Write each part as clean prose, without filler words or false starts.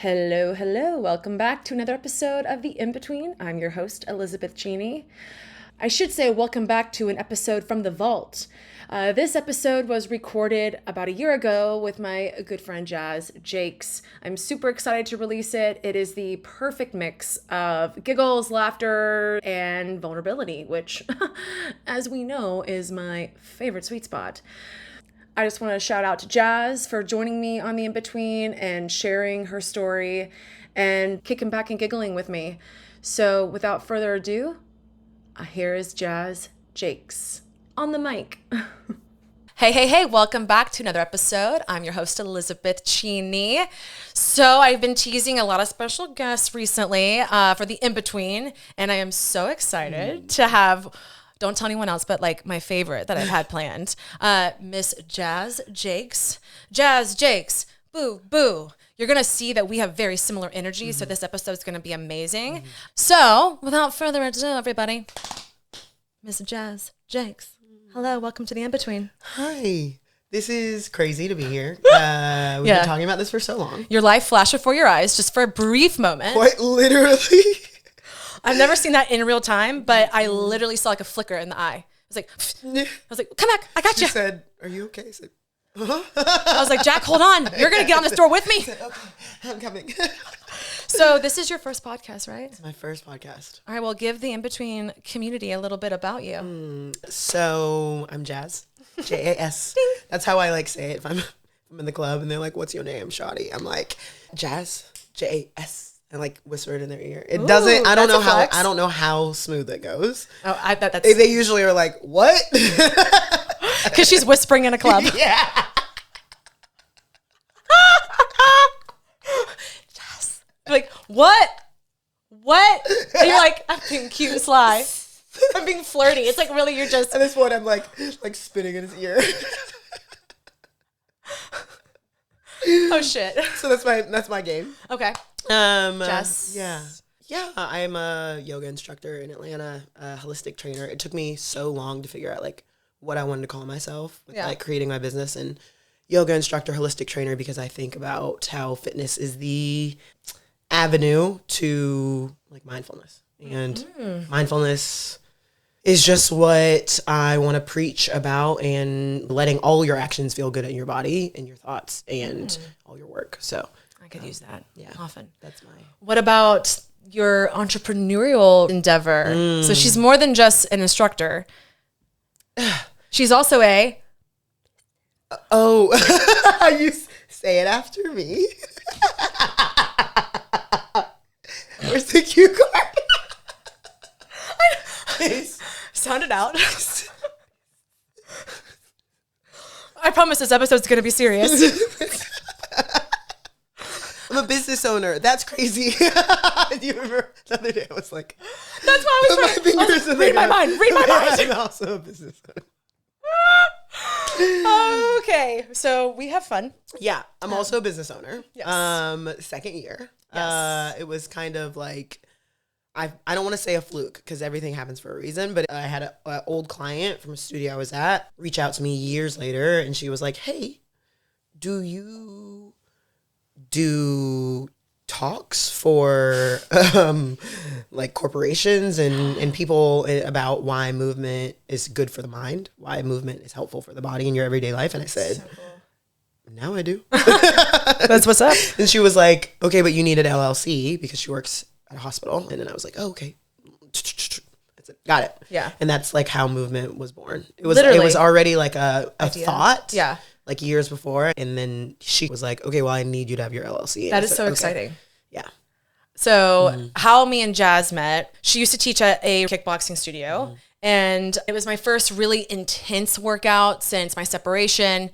Hello, hello. Welcome back to another episode of The In-Between. I'm your host, Elizabeth Cheney. I should say welcome back to an episode from the vault. This episode was recorded about a year ago with my good friend Jas Jakes. I'm super excited to release it. It is the perfect mix of giggles, laughter, and vulnerability, which, as we know, is my favorite sweet spot. I just want to shout out to Jas for joining me on The In-Between and sharing her story and kicking back and giggling with me. So without further ado, here is Jas Jakes on the mic. Hey, welcome back to another episode. I'm your host, Elizabeth Cheney. So I've been teasing a lot of special guests recently for The In-Between, and I am so excited to have... Don't tell anyone else, but like my favorite that I've had planned, Miss Jas Jakes. Jas Jakes, boo, boo. You're going to see that we have very similar energy, so this episode is going to be amazing. So without further ado, everybody, Miss Jas Jakes. Hello, welcome to The In-Between. Hi. This is crazy to be here. We've been talking about this for so long. Your life flashed before your eyes just for a brief moment. Quite literally. I've never seen that in real time, but I literally saw like a flicker in the eye. I was like, come back, I got you. She said, are you okay? I said, I was like, Jack, hold on. You're going to get on this door with me. I said, okay, I'm coming. So this is your first podcast, right? It's my first podcast. All right, well, give the In-Between community a little bit about you. So I'm Jas, Jas. That's how I like say it. If I'm in the club and they're like, what's your name, Shawty? I'm like, Jas, Jas. And like whisper it in their ear. It doesn't. I don't know how smooth it goes. Oh, I bet that's. They usually are like, what? Because she's whispering in a club. Yeah. Yes. Like what? And you're like, I'm being cute and sly. I'm being flirty. It's like really you're just. At this point, I'm like spitting in his ear. Oh shit. So that's my game. Okay. Jas. Yeah. I'm a yoga instructor in Atlanta, a holistic trainer. It took me so long to figure out like what I wanted to call myself with like creating my business and yoga instructor, holistic trainer, because I think about how fitness is the avenue to like mindfulness, and mindfulness is just what I want to preach about, and letting all your actions feel good in your body and your thoughts and all your work. So I could use that often. That's my... What about your entrepreneurial endeavor? So she's more than just an instructor. She's also a... You say it after me. Where's the cue card? Sound it out. I promise this episode's going to be serious. I'm a business owner. That's crazy. Do you remember the other day I was like... That's why I was trying. Read my mind. I'm also a business owner. Okay, so we have fun. Yeah, I'm also a business owner. Yes. Second year. Yes. It was kind of like... I don't want to say a fluke because everything happens for a reason, but I had an old client from a studio I was at reach out to me years later, and she was like, hey, do you do talks for like corporations and people about why movement is good for the mind, why movement is helpful for the body in your everyday life? And I said, now I do. That's what's up. And she was like, okay, but you need an LLC because she works at a hospital. And then I was like, oh, okay. That's it. Got it. Yeah. And that's like how movement was born. It was already like a thought. Yeah. Like years before. And then she was like, okay, well, I need you to have your LLC. That is so exciting. Yeah. So how me and Jas met, she used to teach at a kickboxing studio. And it was my first really intense workout since my separation.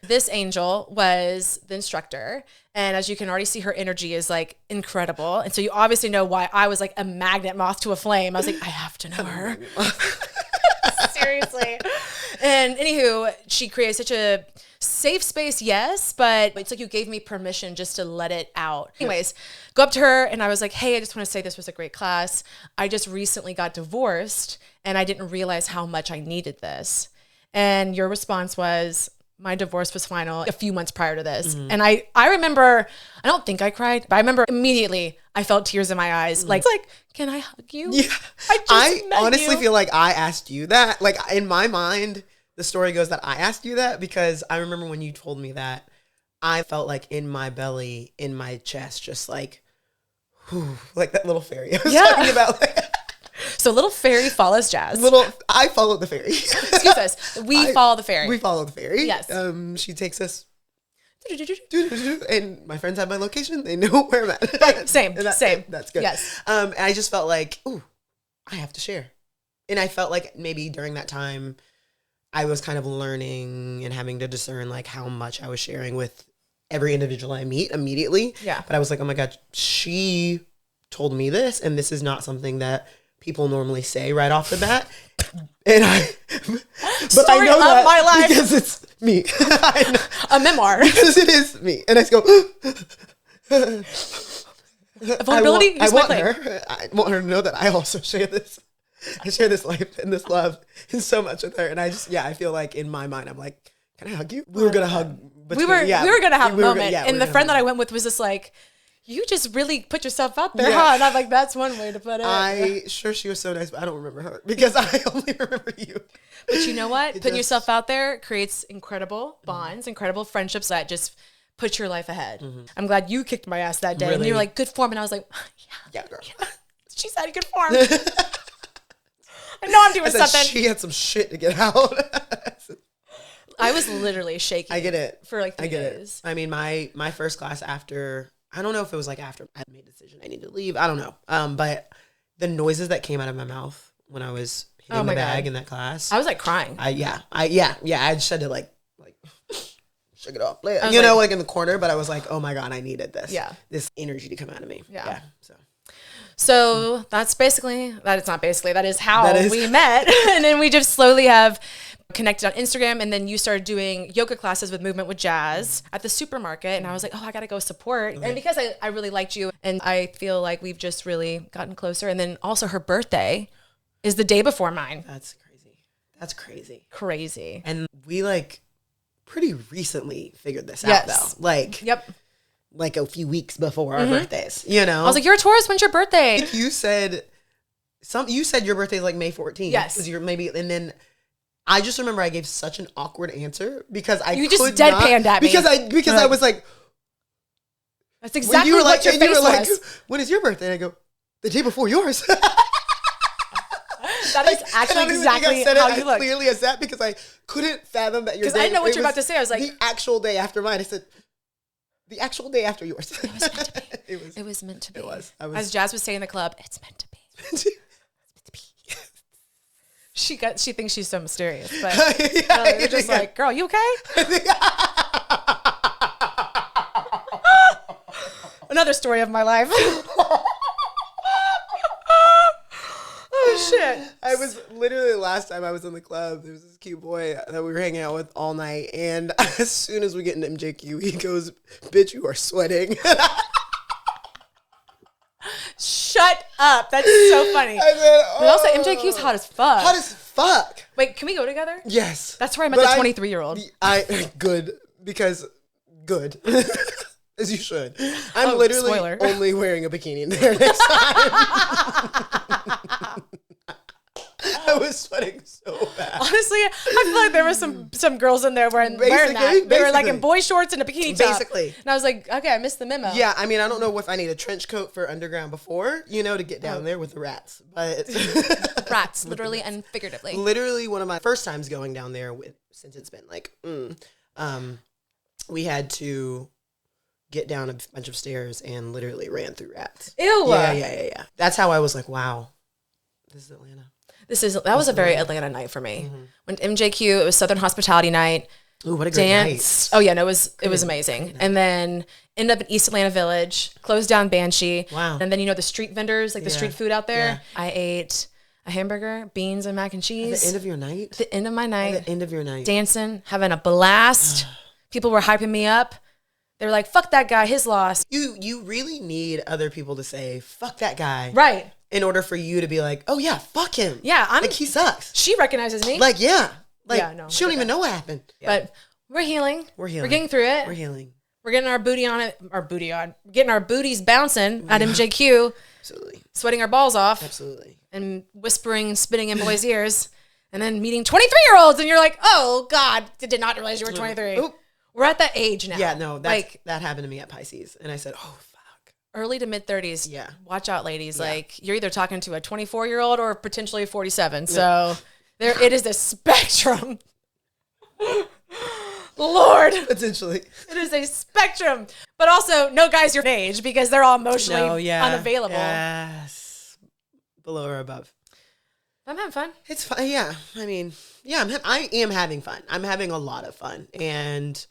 This angel was the instructor. And as you can already see, her energy is like incredible. And so you obviously know why I was like a magnet moth to a flame. I was like, I have to know her. Seriously. And anywho, she created such a safe space, yes, but it's like you gave me permission just to let it out. Anyways, go up to her and I was like, hey, I just want to say this was a great class. I just recently got divorced and I didn't realize how much I needed this. And your response was, my divorce was final a few months prior to this. And I remember, I don't think I cried, but I remember immediately I felt tears in my eyes. Like, can I hug you? Yeah. I honestly feel like I asked you that. Like in my mind, the story goes that I asked you that because I remember when you told me that, I felt like in my belly, in my chest, just like, whew, like that little fairy I was talking about. So little fairy follows Jas. I followed the fairy. Excuse us. We follow the fairy. We follow the fairy. Yes. She takes us. And my friends have my location. They know where I'm at. Right. Same. That's good. Yes. And I just felt like, ooh, I have to share. And I felt like maybe during that time, I was kind of learning and having to discern like how much I was sharing with every individual I meet immediately. Yeah. But I was like, oh my God, she told me this, and this is not something that people normally say right off the bat. And but I know that my life. because it's me. A memoir. Because it is me. And I just go, vulnerability. I want her to know that I also share this. I share this life and this love and so much with her. And I feel like in my mind, I'm like, can I hug you? We were going to hug. We were going to have a moment. And the friend that I went with was just like, you just really put yourself out there, huh? And I'm like, that's one way to put it. She was so nice, but I don't remember her because I only remember you. But you know what? Putting yourself out there creates incredible bonds, incredible friendships that just put your life ahead. I'm glad you kicked my ass that day. Really? And you were like, good form. And I was like, yeah, girl. Yeah. She said good form. I know I'm doing something. She had some shit to get out. I was literally shaking. I get it. For like 3 days. I mean, my first class after, I don't know if it was like after I made a decision I need to leave. I don't know. But the noises that came out of my mouth when I was hitting the bag in that class. I was like crying. I just had to like shook it off. Like in the corner, but I was like, oh my God, I needed this. Yeah. This energy to come out of me. Yeah. So that is how we met. And then we just slowly have connected on Instagram. And then you started doing yoga classes with Movement with Jas at the supermarket. And I was like, oh, I got to go support. Okay. And because I really liked you and I feel like we've just really gotten closer. And then also her birthday is the day before mine. That's crazy. Crazy. And we like pretty recently figured this out though. Like, like a few weeks before our birthdays, you know? I was like, you're a Taurus, when's your birthday? You said your birthday is like May 14th. Yes. And then I just remember I gave such an awkward answer because you just deadpanned at me. Because I was like, that's exactly what your face was. Like, when is your birthday? And I go, the day before yours. That is actually exactly how you look. Clearly as that because I couldn't fathom that your day. Because I know what you're about to say. I was like, the actual day after mine. I said, the actual day after yours. It was meant to be. It was meant to be. It was. As Jas was saying in the club, it's meant to be. It's meant to be. She thinks she's so mysterious, but you're just like, girl, you okay? Another story of my life. Oh shit. I was literally the last time I was in the club, there was this cute boy that we were hanging out with all night, and as soon as we get into MJQ, he goes, bitch, you are sweating. Shut up. That's so funny. I said, but also MJQ's hot as fuck. Hot as fuck. Wait, can we go together? Yes. That's where I met the 23-year-old. Good. As you should. I'm literally only wearing a bikini in there next time. I was sweating so bad. Honestly, I feel like there were some girls in there wearing that. They were like in boy shorts and a bikini top. Basically. And I was like, okay, I missed the memo. Yeah, I mean, I don't know if I need a trench coat for underground before, to get down there with the rats. But rats, literally and figuratively. Literally one of my first times going down there since it's been like, we had to get down a bunch of stairs and literally ran through rats. Ew. Yeah. That's how I was like, wow, this is Atlanta. That was a very Atlanta night for me. When MJQ, it was Southern Hospitality Night. Ooh, what a great night. Oh yeah, no, it was amazing. And then ended up in East Atlanta Village, closed down Banshee. Wow. And then the street vendors, like the street food out there. Yeah. I ate a hamburger, beans and mac and cheese. At the end of your night? At the end of my night. At the end of your night. Dancing, having a blast. People were hyping me up. They were like, fuck that guy, his loss. You really need other people to say, fuck that guy. Right. In order for you to be like, oh yeah, fuck him. Yeah. Like he sucks. She recognizes me. Like, yeah. Like, yeah, no, she don't even know what happened. Yeah. But We're healing. We're healing. We're getting through it. We're healing. We're getting our booty on it. Getting our booties bouncing at MJQ. Absolutely. Sweating our balls off. Absolutely. And whispering and spitting in boys' ears. And then meeting 23-year-olds. And you're like, oh, God, did not realize you were 23. Oop. We're at that age now. Yeah, no, that happened to me at Pisces. And I said, oh, fuck. Early to mid 30s. Yeah. Watch out, ladies. Yeah. Like, you're either talking to a 24-year-old or potentially 47. So it is a spectrum. Lord. Potentially. It is a spectrum. But also, no guys your age because they're all emotionally unavailable. Yes. Below or above. I'm having fun. It's fun. Yeah. I mean, yeah, I am having fun. I'm having a lot of fun. And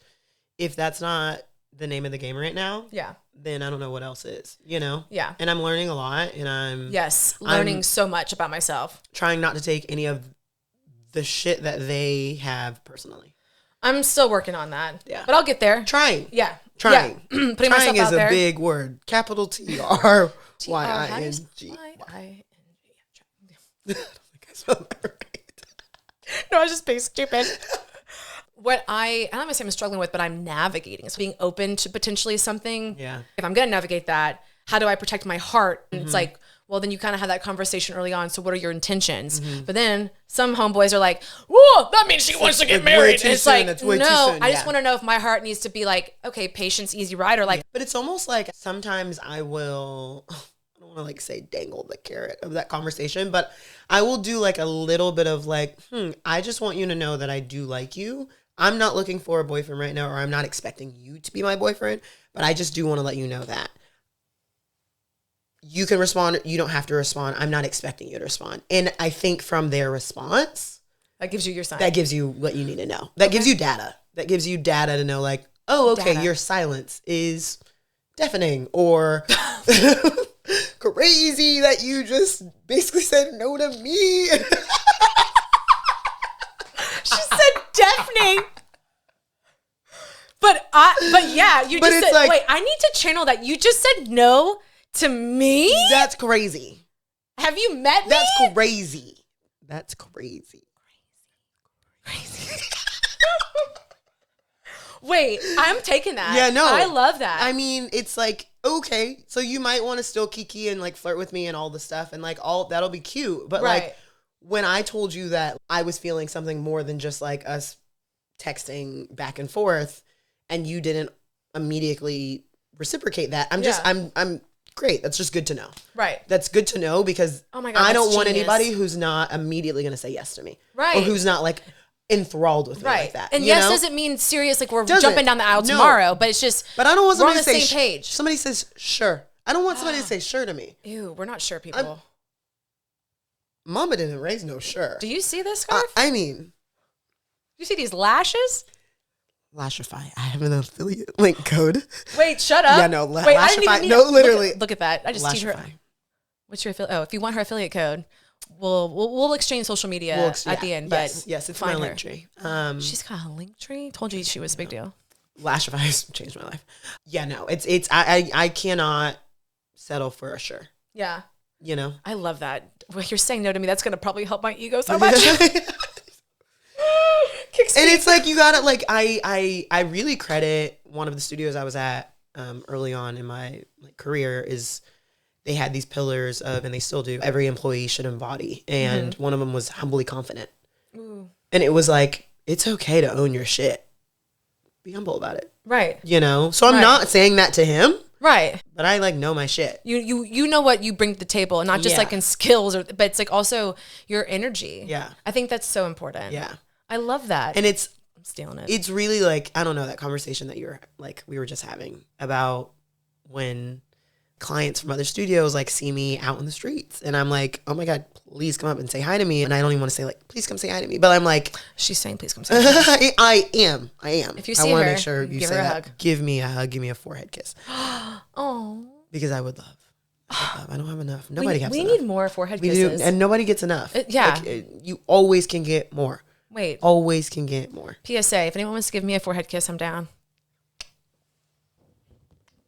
if that's not the name of the game right now, then I don't know what else is, you know? Yeah. And I'm learning a lot and I'm learning so much about myself. Trying not to take any of the shit that they have personally. I'm still working on that. Yeah. But I'll get there. Trying. Yeah. Trying. Yeah. Putting Trying myself out is there. a big word. Capital T-R-Y-I-N-G. I don't think I spelled that right. No, I was just being stupid. What I don't want to say I'm struggling with, but I'm navigating. So being open to potentially something. Yeah. If I'm going to navigate that, how do I protect my heart? And it's like, well, then you kind of have that conversation early on. So what are your intentions? But then some homeboys are like, whoa, that means she wants to get married. And it's like, no, I just want to know if my heart needs to be like, okay, patience, easy ride, or like. But it's almost like sometimes I will, I don't want to like say dangle the carrot of that conversation, but I will do like a little bit of like, I just want you to know that I do like you. I'm not looking for a boyfriend right now, or I'm not expecting you to be my boyfriend, but I just do want to let you know that. You can respond. You don't have to respond. I'm not expecting you to respond. And I think from their response, that gives you your sign. That gives you what you need to know. That gives you data. That gives you data to know like, oh, okay, your silence is deafening or crazy that you just basically said no to me. She said deafening. But yeah, you just said, like, wait, I need to channel that. You just said no to me? That's crazy. Have you met me? That's crazy. That's crazy. Crazy. Wait, I'm taking that. Yeah, no. I love that. I mean, it's like, okay, so you might want to still kiki and like flirt with me and all this stuff and like all that'll be cute. But like when I told you that I was feeling something more than just like us texting back and forth and you didn't immediately reciprocate that, I'm great. That's just good to know. Right. That's good to know because oh my God, I don't want anybody who's not immediately going to say yes to me. Right. Or who's not like enthralled with me like that. And yes doesn't mean serious, like we're jumping down the aisle tomorrow, but it's just but I don't want somebody to say on the same page. Somebody says sure. I don't want somebody to say sure to me. Ew, we're not sure people. Mama didn't raise no sure. Do you see this scarf? I mean, you see these lashes? Lashify. I have an affiliate link code. Wait, shut up. Yeah, no. Wait, Lashify. No, literally. Look at that. I just teach her. What's your affiliate? Oh, if you want her affiliate code, we'll exchange social media at the end. But yes, it's my link tree. She's got a link tree. Told you she was a big deal. Lashify has changed my life. Yeah, no, it's I cannot settle for a sure. Yeah. You know. I love that. Well, you're saying no to me. That's gonna probably help my ego so much. And it's like you gotta like I really credit one of the studios I was at early on in my career is they had these pillars of, and they still do, every employee should embody, and one of them was Humbly Confident. Ooh. And it was like, it's okay to own your shit, be humble about it, right? You know, so I'm not saying that to him, right? But I like know my shit. You know what you bring to the table, and not just like in skills, but it's like also your energy. Yeah, I think that's so important. Yeah. I love that. And I'm stealing it. It's really like, I don't know, that conversation that we were just having about when clients from other studios like see me out in the streets and I'm like, oh my God, please come up and say hi to me. And I don't even want to say like, please come say hi to me. But I'm like, she's saying, please come say hi to me. I am. If you see I want her, to make sure you say that. Hug. Give me a hug. Give me a forehead kiss. Oh. Because I would love. I don't have enough. Nobody gets enough. We need more forehead kisses. And nobody gets enough. Yeah. Like, you always can get more. Wait. Always can get more. PSA, if anyone wants to give me a forehead kiss, I'm down.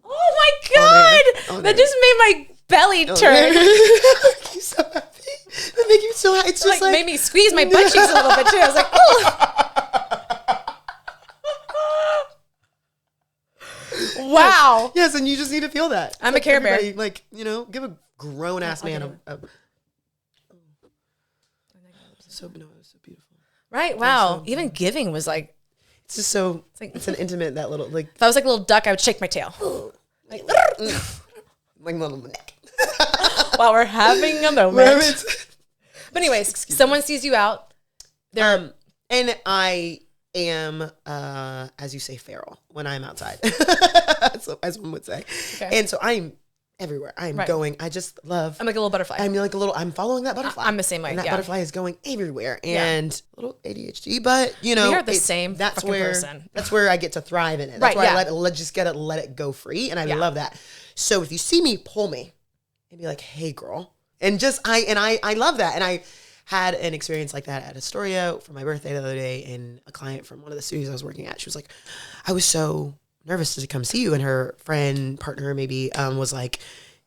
Oh my God! That just made my belly turn. I'm so happy. That make you so happy. It's just like made me squeeze my butt cheeks a little bit too. I was like, oh. Wow. Yes, and you just need to feel that. I'm a Care Bear. Like, give a grown ass man so beautiful. Right. Wow. Even giving was like, it's just so, it's an intimate, that little, like. If I was like a little duck, I would shake my tail. like little neck. While we're having a moment. But anyways, someone sees you out. And I am, as you say, feral when I'm outside, as one would say. Okay. And so I'm everywhere. I'm going. I just love. I'm like a little butterfly. I'm following that butterfly. I'm the same way. And that butterfly is going everywhere. And a little ADHD, but we are the same. That's person. That's where I get to thrive in it. That's why I let it go free, and I love that. So if you see me, pull me, and be like, "Hey, girl," and I love that, and I had an experience like that at Astoria for my birthday the other day, and a client from one of the studios I was working at, she was like, I was so nervous to come see you, and her partner maybe was like,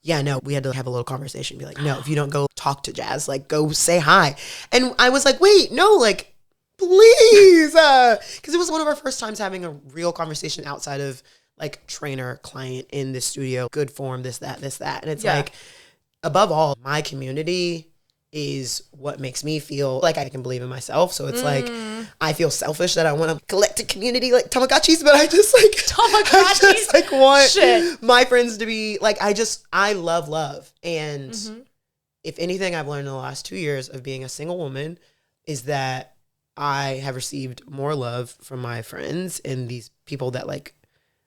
yeah, no, we had to have a little conversation, be like, no, if you don't go talk to Jas, like, go say hi. And I was like, wait, no, like, please, because it was one of our first times having a real conversation outside of like trainer client in the studio, good form, this, that, and it's like, above all, my community is what makes me feel like I can believe in myself. So it's like, I feel selfish that I want to collect a community like Tamagotchis, but I just want my friends to be like, I love. And if anything I've learned in the last 2 years of being a single woman is that I have received more love from my friends and these people that like,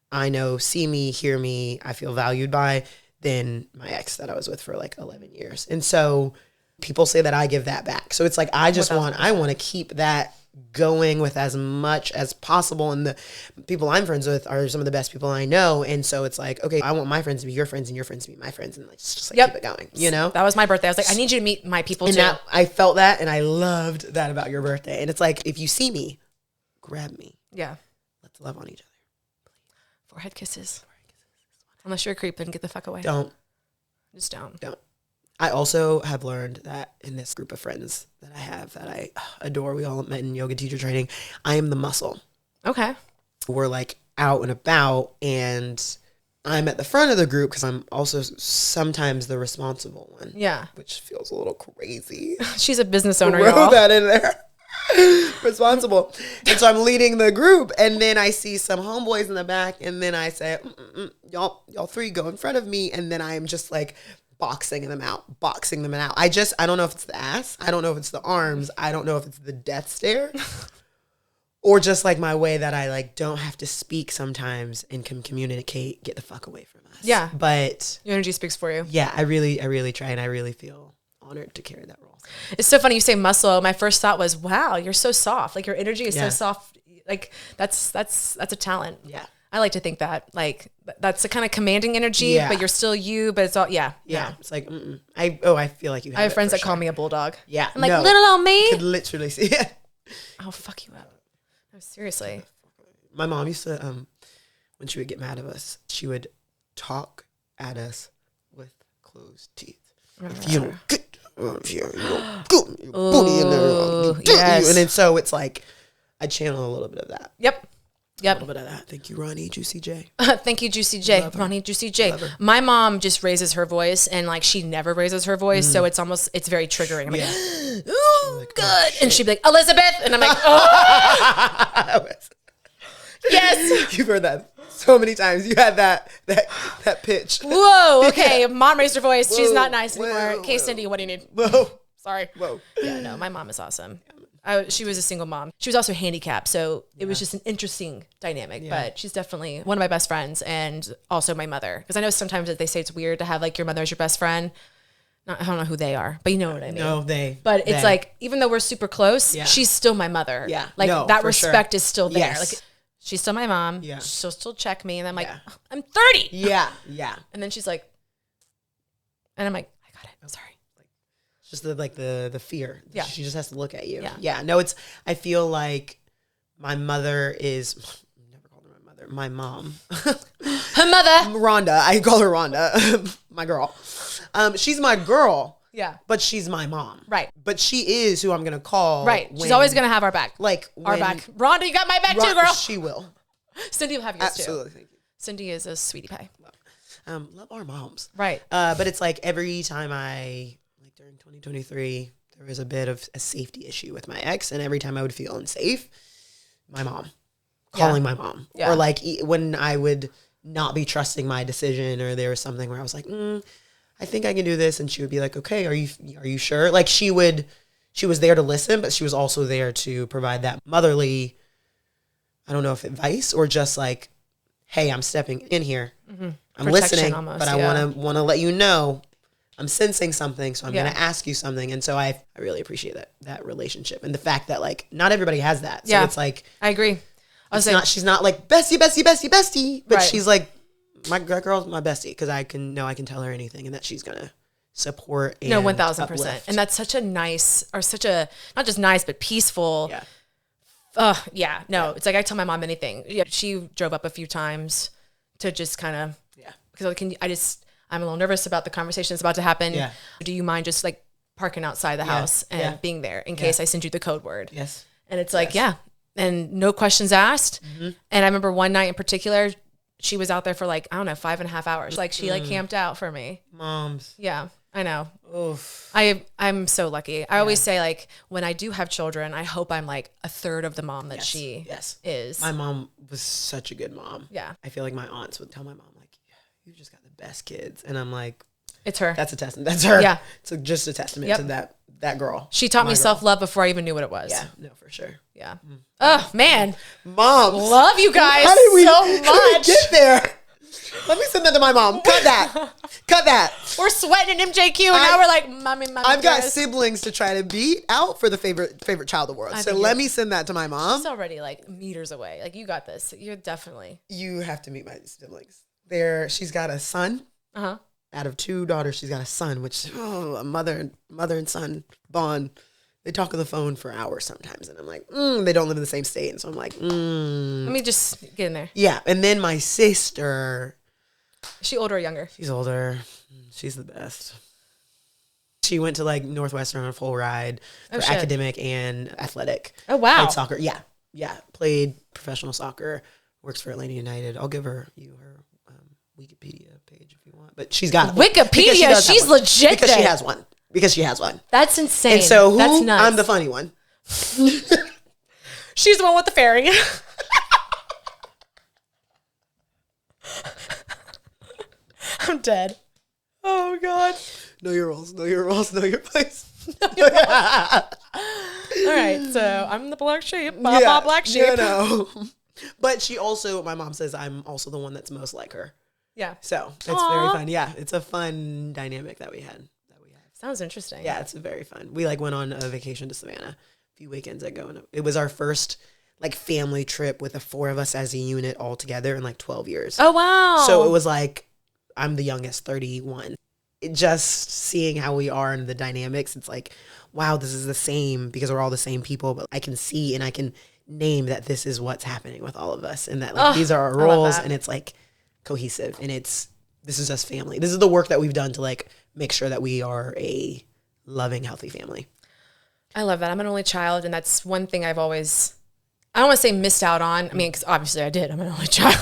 I know, see me, hear me, I feel valued by, than my ex that I was with for like 11 years. And so people say that I give that back. So it's like, I want to keep that going with as much as possible. And the people I'm friends with are some of the best people I know. And so it's like, okay, I want my friends to be your friends and your friends to be my friends. And just like keep it going, That was my birthday. I was like, I need you to meet my people too. And I felt that, and I loved that about your birthday. And it's like, if you see me, grab me. Yeah. Let's love on each other. Forehead kisses. Unless you're a creep, then get the fuck away. Don't. Just don't. I also have learned that in this group of friends that I have that I adore, we all met in yoga teacher training, I am the muscle. Okay. We're like out and about, and I'm at the front of the group because I'm also sometimes the responsible one. Yeah. Which feels a little crazy. She's a business owner, Throw that in there. Responsible. And so I'm leading the group, and then I see some homeboys in the back, and then I say, y'all three go in front of me, and then I'm just like boxing them out. I don't know if it's the ass, I don't know if it's the arms, I don't know if it's the death stare, or just like my way that I like don't have to speak sometimes and can communicate, get the fuck away from us. Yeah. But your energy speaks for you. Yeah, I really try, and I really feel honored to carry that role. It's so funny you say muscle. My first thought was, wow, you're so soft. Like your energy is so soft. Like that's a talent. Yeah. I like to think that like that's a kind of commanding energy, but you're still you, but it's all, yeah. It's like, I feel like you have I have friends that call me a bulldog. Yeah. I'm like, little old me. You could literally see it. I'll fuck you up. No, seriously. My mom used to, when she would get mad at us, she would talk at us with closed teeth. If you don't get booty in there, yes. And then so it's like, I channel a little bit of that. Yep. A little bit of that. Thank you, Ronnie, Juicy J. Thank you, Juicy J. Ronnie, Juicy J. My mom just raises her voice, and like she never raises her voice, so it's very triggering. I'm like, ooh, like, good. And she'd be like, Elizabeth, and I'm like, oh. Yes. You've heard that so many times. You had that pitch. Whoa. Okay. Mom raised her voice. Whoa, she's not nice anymore. Okay, Cindy, what do you need? Whoa. Sorry. Whoa. Yeah, no, my mom is awesome. She was a single mom. She was also handicapped, so it was just an interesting dynamic. But she's definitely one of my best friends, and also my mother. Because I know sometimes that they say it's weird to have like your mother as your best friend. I don't know who they are, but you know what I mean. No, they. But it's like, even though we're super close, she's still my mother. Yeah. Like that respect is still there. Yes. Like she's still my mom. Yeah. She'll still check me, and I'm like, I'm 30. Yeah. Yeah. And then she's like, and I'm like, I got it. I'm sorry. Just the fear. Yeah. She just has to look at you. Yeah. Yeah. No, I feel like my mother is, I've never called her my mother, my mom. Her mother. Rhonda. I call her Rhonda. My girl. She's my girl. Yeah. But she's my mom. Right. But she is who I'm going to call. Right. She's always going to have our back. Like our back. Rhonda, you got my back too, girl. She will. Cindy will have yours Absolutely. too. Cindy is a sweetie pie. Love our moms. Right. But it's like every time like during 2023, there was a bit of a safety issue with my ex. And every time I would feel unsafe, my mom, calling my mom. Yeah. Or like when I would not be trusting my decision, or there was something where I was like, I think I can do this. And she would be like, okay, are you sure? Like she was there to listen, but she was also there to provide that motherly, I don't know if advice or just like, hey, I'm stepping in here. Mm-hmm. I'm listening, almost, but I want to let you know I'm sensing something. So I'm going to ask you something. And so I really appreciate that relationship and the fact that like, not everybody has that. So it's like, I agree. She's not like bestie, but she's like, my girl's my bestie. Cause I can tell her anything and that she's going to support. And 1,000%. uplift. And that's such a nice, or such a, not just nice, but peaceful. Yeah. It's like I tell my mom anything. Yeah, she drove up a few times to just kind of, because I'm a little nervous about the conversation that's about to happen. Yeah. Do you mind just like parking outside the house and being there in case I send you the code word? Yes. And it's like, and no questions asked. Mm-hmm. And I remember one night in particular, she was out there for like, I don't know, 5.5 hours. Like she like camped out for me. Moms. Yeah. I know. Oof. I'm so lucky. I always say like when I do have children, I hope I'm like a third of the mom that she is. My mom was such a good mom. Yeah. I feel like my aunts would tell my mom like, you just got the best kids. And I'm like, it's her. That's a testament. That's her. Yeah. It's just a testament to that girl. She taught me self-love before I even knew what it was. Yeah. No, for sure. Yeah. Oh man. Moms. Love you guys so much. How did we get there? Let me send that to my mom. Cut that. We're sweating in MJQ, and now we're like, mommy. I've got siblings to try to beat out for the favorite child award. So let me send that to my mom. She's already like meters away. Like you got this. You're definitely. You have to meet my siblings. She's got a son. Uh-huh. Out of 2 daughters, she's got a son, which a mother and son bond. They talk on the phone for hours sometimes, and I'm like, they don't live in the same state, and so I'm like, Let me just get in there. Yeah, and then my sister. Is she older or younger? She's older. She's the best. She went to like Northwestern on a full ride for academic and athletic. Oh wow! Played soccer. Yeah. Played professional soccer. Works for Atlanta United. I'll give her Wikipedia page if you want, but she's got Wikipedia. She's legit because she has one. Because she has one. That's insane. And so that's nuts. I'm the funny one. She's the one with the fairy. I'm dead. Oh God. Know your roles. Know your place. All right. So I'm the black sheep. Black sheep. You know. But my mom says I'm also the one that's most like her. Yeah. So it's very fun. Yeah. It's a fun dynamic that we had. Sounds interesting. Yeah, it's very fun. We like went on a vacation to Savannah a few weekends ago, and it was our first like family trip with the 4 of us as a unit all together in like 12 years. Oh wow! So it was like I'm the youngest, 31. Just seeing how we are and the dynamics, it's like, wow, this is the same because we're all the same people. But I can see and I can name that this is what's happening with all of us, and that like these are our roles, and it's like cohesive, and this is just family. This is the work that we've done to like make sure that we are a loving, healthy family. I love that. I'm an only child, and that's one thing I've always, I don't want to say missed out on. I mean, because obviously I did. I'm an only child.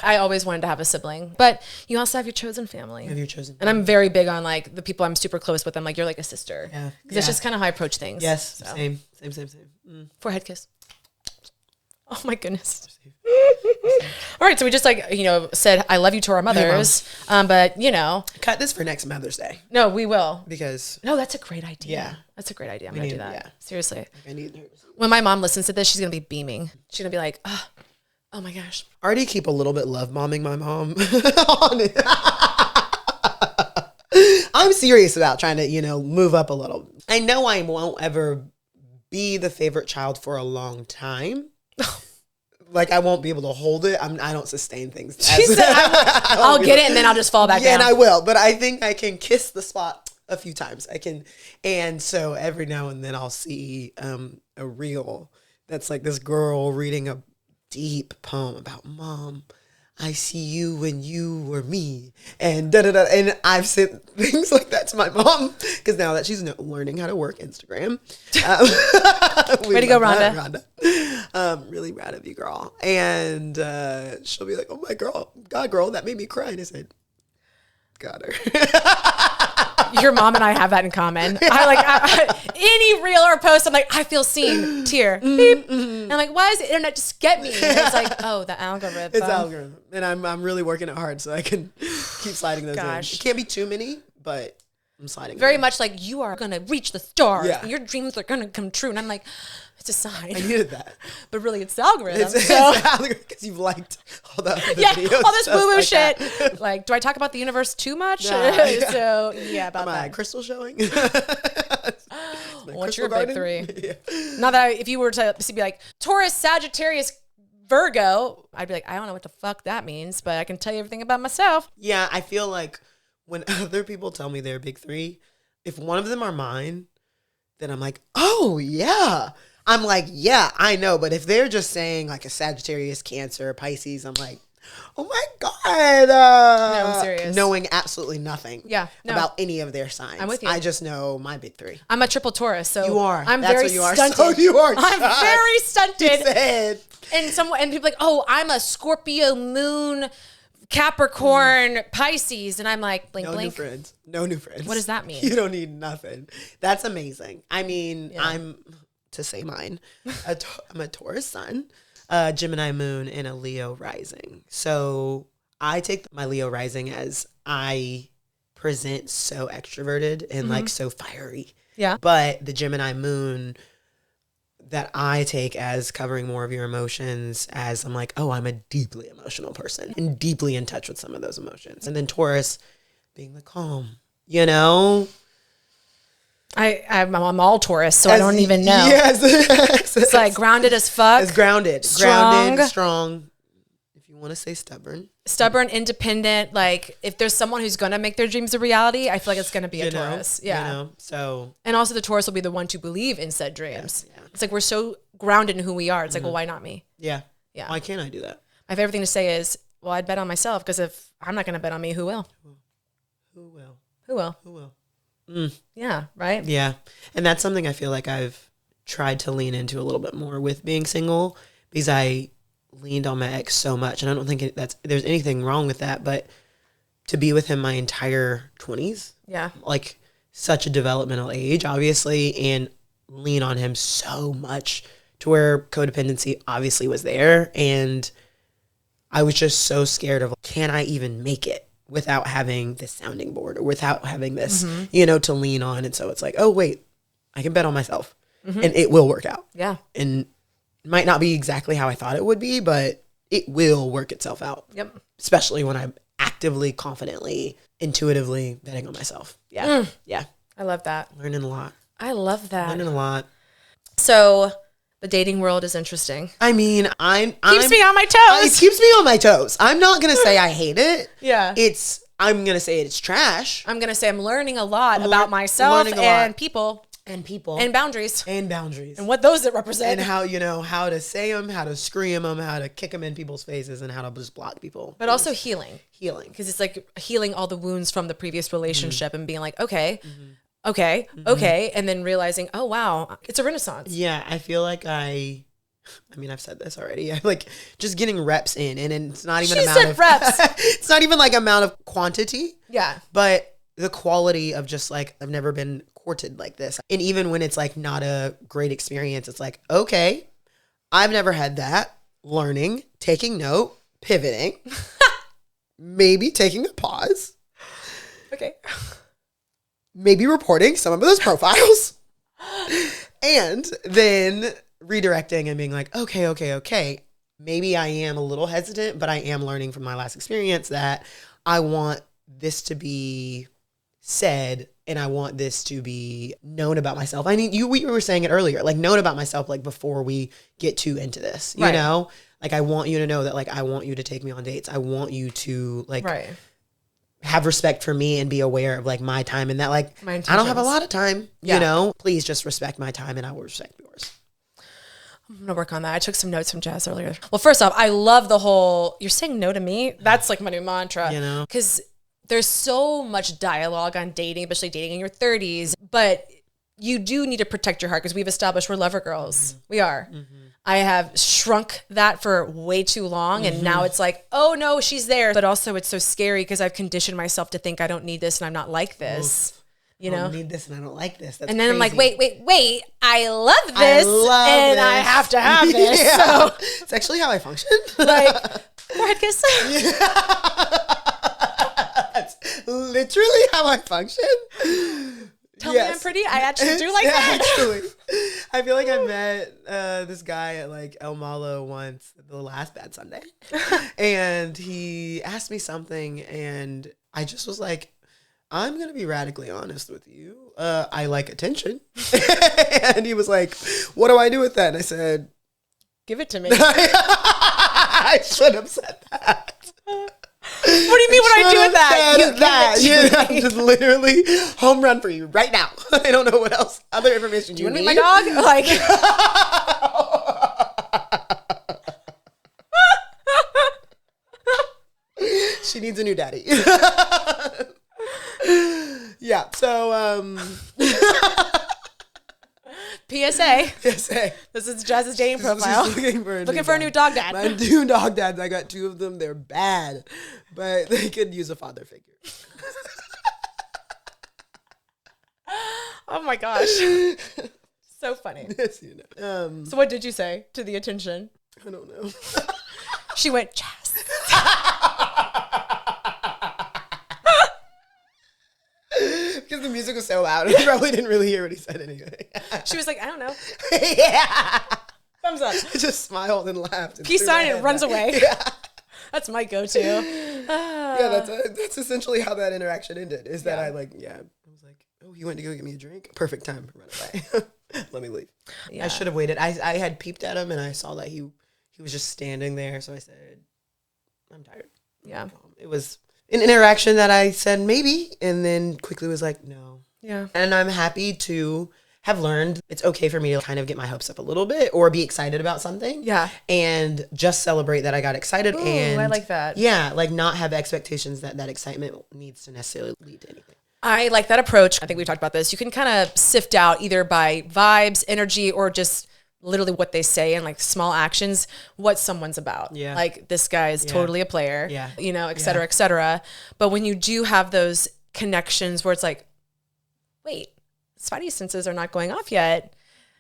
I always wanted to have a sibling, but you also have your chosen family. You have your chosen family. And I'm very big on like the people I'm super close with. I'm like, you're like a sister. Yeah. Because it's just kind of how I approach things. Yes. So. Same. Forehead kiss. Oh my goodness. All right, so we just like, said I love you to our mothers, but cut this for next Mother's Day. No, we will, because that's a great idea. Yeah, that's a great idea. I'm gonna do that. Yeah. Seriously, I need her. When my mom listens to this, she's gonna be beaming. She's gonna be like, oh my gosh. I already keep a little bit love bombing my mom. I'm serious about trying to move up a little. I know I won't ever be the favorite child for a long time. Like I won't be able to hold it. I don't sustain things. She said, I'll get it and then I'll just fall back down. Yeah, and I will. But I think I can kiss the spot a few times. I can, and so every now and then I'll see a reel that's like this girl reading a deep poem about mom. I see you when you were me, and da-da-da. And I've sent things like that to my mom because now that she's learning how to work Instagram. Way to go, Rhonda. Really proud of you, girl. And she'll be like, oh my God, girl, that made me cry. And I said, got her. Your mom and I have that in common. Any reel or post, I'm like, I feel seen, tear, beep. And I'm like, why does the internet just get me? And it's like, oh, the algorithm. It's algorithm. And I'm really working it hard so I can keep sliding those in. It can't be too many, but I'm sliding very much like, you are going to reach the stars. Yeah. Your dreams are going to come true. And I'm like, it's a sign. I needed that. But really, it's the algorithm. It's the algorithm because you've liked all the other videos. All this woo-woo shit. Like, do I talk about the universe too much? So, yeah, about that. Am I crystal showing? What's your big three? Yeah. Now that if you were to be like, Taurus, Sagittarius, Virgo, I'd be like, I don't know what the fuck that means, but I can tell you everything about myself. Yeah, I feel like when other people tell me their big three, if one of them are mine, then I'm like, oh, yeah. I'm like, yeah, I know. But if they're just saying like a Sagittarius, Cancer, Pisces, I'm like, oh my God. No, I'm serious. Knowing absolutely nothing about any of their signs. I'm with you. I just know my big three. I'm a triple Taurus. So you are. I'm That's very what you stunted. So you are. I'm very stunted. You said. And people like, oh, I'm a Scorpio moon, Capricorn, Pisces. And I'm like, blink, blink. No new friends. What does that mean? You don't need nothing. That's amazing. I mean, to say mine, I'm a Taurus sun, Gemini moon, and a Leo rising. So I take my Leo rising as I present so extroverted and like so fiery. Yeah. But the Gemini moon that I take as covering more of your emotions, as I'm like, oh, I'm a deeply emotional person and deeply in touch with some of those emotions. And then Taurus being the calm, you know? I'm all Taurus, so I don't even know. Yes. It's like grounded as fuck. It's grounded. Strong. If you want to say stubborn. Stubborn, independent. Like, if there's someone who's going to make their dreams a reality, I feel like it's going to be a Taurus. Yeah. You know, so. And also the Taurus will be the one to believe in said dreams. Yeah. It's like we're so grounded in who we are. It's like, well, why not me? Yeah. Why can't I do that? My favorite thing to say is, well, I'd bet on myself, because if I'm not going to bet on me, who will? Who will? Who will? Who will? Yeah, right? Yeah. And that's something I feel like I've tried to lean into a little bit more with being single, because I leaned on my ex so much. And I don't think there's anything wrong with that, but to be with him my entire 20s, like such a developmental age, obviously, and lean on him so much to where codependency obviously was there. And I was just so scared of, can I even make it without having this sounding board or without having this, to lean on. And so it's like, oh, wait, I can bet on myself and it will work out. Yeah. And it might not be exactly how I thought it would be, but it will work itself out. Yep. Especially when I'm actively, confidently, intuitively betting on myself. Yeah. Yeah. I love that. Learning a lot. I love that. Learning a lot. So the dating world is interesting. I mean, keeps me on my toes. It keeps me on my toes. I'm not going to say I hate it. Yeah. I'm going to say it's trash. I'm going to say I'm learning a lot about myself and people. And people. And boundaries. And boundaries. And what those that represent. And how to say them, how to scream them, how to kick them in people's faces, and how to just block people. But also healing. Healing. Because it's like healing all the wounds from the previous relationship and being like, okay. Okay. And then realizing, oh, wow, it's a renaissance. Yeah, I feel like I've said this already. I'm like just getting reps in, and it's not even reps. It's not even like amount of quantity. Yeah. But the quality of just like, I've never been courted like this. And even when it's like not a great experience, it's like, okay, I've never had that. Learning, taking note, pivoting, maybe taking a pause. Okay. Maybe reporting some of those profiles and then redirecting and being like, okay. Maybe I am a little hesitant, but I am learning from my last experience that I want this to be said and I want this to be known about myself. I mean, we were saying it earlier, like known about myself, like before we get too into this, you know, like I want you to know that like, I want you to take me on dates. I want you to like, have respect for me and be aware of like my time and that like I don't have a lot of time, you know, please just respect my time and I will respect yours. I'm going to work on that. I took some notes from Jas earlier. Well, first off, I love the whole, you're saying no to me. That's like my new mantra, you know, because there's so much dialogue on dating, especially dating in your 30s, but you do need to protect your heart because we've established we're lover girls. We are. I have shrunk that for way too long. And now it's like, oh no, she's there. But also it's so scary because I've conditioned myself to think I don't need this and I'm not like this. You know, I don't need this and I don't like this. That's and then crazy. I'm like, wait, I love this and I have to have this. Yeah. So it's actually how I function. like, forehead kiss. That's literally how I function. Tell me I'm pretty. I actually do like that. Actually, I feel like I met this guy at like El Malo once, the last Bad Sunday, and he asked me something, and I just was like, I'm gonna be radically honest with you. I like attention, and he was like, "What do I do with that?" And I said, "Give it to me." I should have said that. What do you mean? What do I do with that? You just literally home run for you right now. I don't know what else other information do you need. Want to meet my dog? Like, she needs a new daddy. Yeah. So, PSA. PSA. This is Jas's dating profile. Looking for a new dog dad. My new dog dads. I got 2 of them. They're bad, but they could use a father figure. Oh my gosh. So funny. Yes, you know. So what did you say to the attention? I don't know. She went, Jas. Because the music was so loud. I probably didn't really hear what he said anyway. She was like, I don't know. Yeah. Thumbs up. I just smiled and laughed. Peace sign and runs away. Yeah. That's my go-to. Yeah, that's essentially how that interaction ended. Is that I was like, oh, he went to go get me a drink. Perfect time to run away. Let me leave. Yeah. I should have waited. I had peeped at him and I saw that he was just standing there. So I said, I'm tired. Yeah. It was an interaction that I said maybe, and then quickly was like, no. Yeah. And I'm happy to have learned it's okay for me to kind of get my hopes up a little bit or be excited about something. Yeah. And just celebrate that I got excited. Ooh, and I like that. Yeah. Like not have expectations that excitement needs to necessarily lead to anything. I like that approach. I think we talked about this. You can kind of sift out either by vibes, energy, or just literally what they say and like small actions, what someone's about. Yeah. Like this guy is totally a player, you know, et cetera, et cetera. But when you do have those connections where it's like, wait, spidey senses are not going off yet.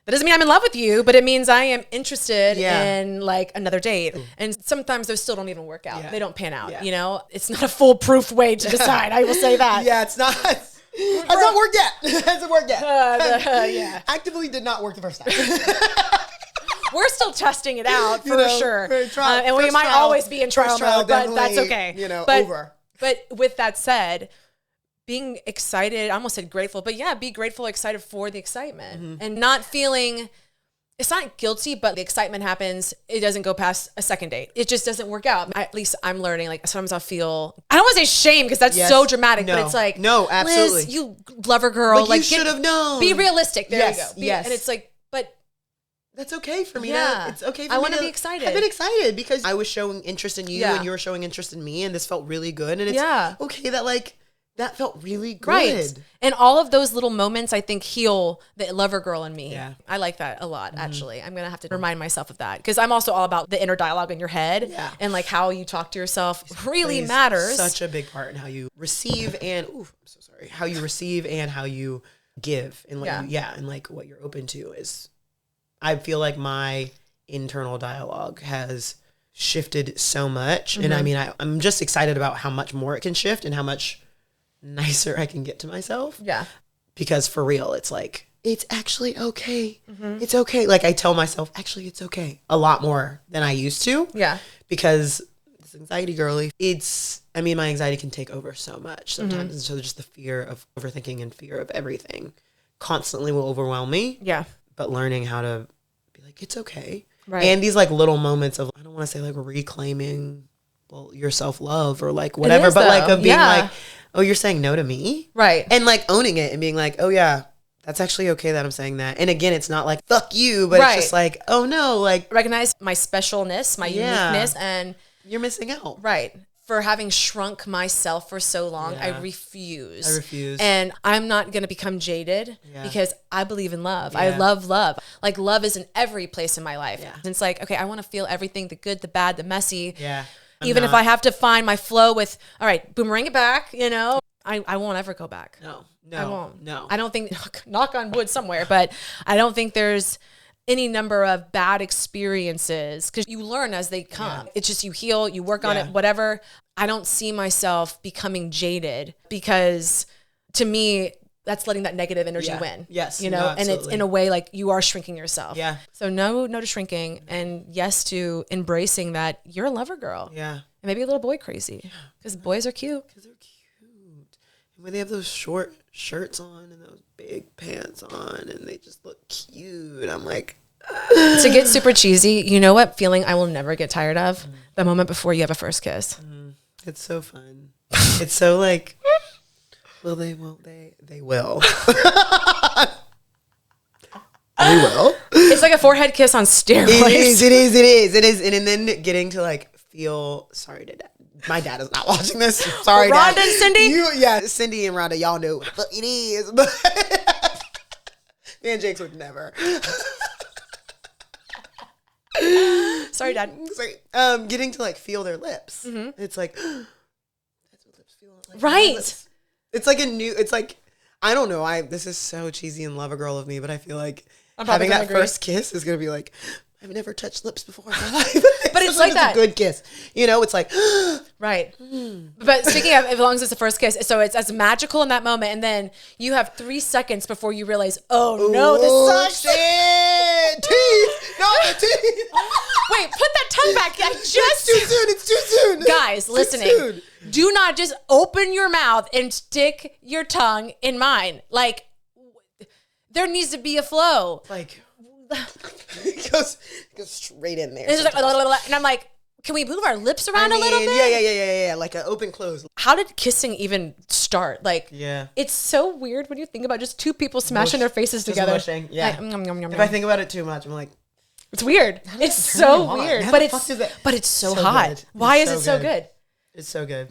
That doesn't mean I'm in love with you, but it means I am interested in like another date. And sometimes those still don't even work out. Yeah. They don't pan out, you know? It's not a foolproof way to decide. I will say that. Yeah, it's not. Has not worked yet. Hasn't worked yet. Yeah. Actively did not work the first time. We're still testing it out for sure. And we might trial, always be in trial mode, but that's okay. You know, but, over. But with that said, being excited, I almost said grateful, but yeah, be grateful, excited for the excitement and not feeling, it's not guilty, but the excitement happens. It doesn't go past a second date. It just doesn't work out. At least I'm learning, like sometimes I'll feel, I don't want to say shame because that's so dramatic, but it's like, no, absolutely. Liz, you lover girl. Like you should have known. Be realistic. There you go. Yes. And it's like, but that's okay for me. It's okay for me. I want to be excited. I've been excited because I was showing interest in you and you were showing interest in me, and this felt really good. And it's okay that that felt really good. Right. And all of those little moments, I think, heal the lover girl in me. Yeah. I like that a lot, actually. I'm going to have to remind myself of that because I'm also all about the inner dialogue in your head and like how you talk to yourself really matters. Such a big part in how you receive and, I'm so sorry, how you receive and how you give. And and like what you're open to is, I feel like my internal dialogue has shifted so much. And I mean, I'm just excited about how much more it can shift and how much nicer I can get to myself. Yeah. Because for real, it's like, it's actually okay. It's okay. Like I tell myself, actually, it's okay. A lot more than I used to. Yeah. Because this anxiety girly, my anxiety can take over so much sometimes. And so just the fear of overthinking and fear of everything constantly will overwhelm me. Yeah. But learning how to be like, it's okay. Right. And these like little moments of, I don't want to say like reclaiming your self-love or like whatever, but like of being like, oh, you're saying no to me? Right. And like owning it and being like, oh yeah, that's actually okay that I'm saying that. And again, it's not like, fuck you, but it's just like, oh no, like. Recognize my specialness, my uniqueness, and. You're missing out. Right. for having shrunk myself for so long, Yeah. I refuse. refuse. And I'm not going to become jaded because I believe in love. I love love. Like love is in every place in my life. Yeah. It's like, okay, I want to feel everything, the good, the bad, the messy. Yeah. Even if I have to find my flow with, all right, boomerang it back, you know, I won't ever go back. No. I won't. No. I don't think, knock on wood somewhere, but I don't think there's any number of bad experiences because you learn as they come. It's just you heal, you work on it, whatever. I don't see myself becoming jaded because to me, that's letting that negative energy win. Yes. You know, and it's in a way like you are shrinking yourself. Yeah. So no to shrinking and yes to embracing that you're a lover girl. Yeah. And maybe a little boy crazy because boys are cute. Because they're cute. And when they have those short shirts on and those big pants on and they just look cute, I'm like... To get super cheesy, you know what feeling I will never get tired of? The moment before you have a first kiss. It's so fun. It's so like... Will they, won't they? They will. They will. It's like a forehead kiss on steroids. It is. And then getting to like feel... Sorry to dad. My dad is not watching this. Sorry, Rhonda Dad. and Cindy? Cindy and Rhonda, y'all know what the fuck it is. But me and Jakes would never. Sorry, Dad. Sorry. Getting to like feel their lips. Mm-hmm. It's like that's what lips feel like. Right. Lips. It's like it's like I don't know. This is so cheesy and love a girl of me, but I feel like having that first kiss is gonna be like I've never touched lips before in my life. But it's like that. A good kiss. You know, it's like right. But speaking of, as long as it's the first kiss, so it's as magical in that moment, and then you have 3 seconds before you realize, oh no, this sucks. Shit. Teeth. No, the teeth. Wait, put that tongue back. It's too soon. Guys, listening. Do not just open your mouth and stick your tongue in mine. Like, there needs to be a flow. Like, it goes straight in there. And, it's just like, and I'm like, can we move our lips around a little bit? Yeah. Like an open close. How did kissing even start? Like, it's so weird when you think about just two people smashing their faces together. Mushing. Yeah. Like, if I think about it too much, I'm like, it's weird. It's so weird, but it's so hot. Good. Why is it so good? It's so good.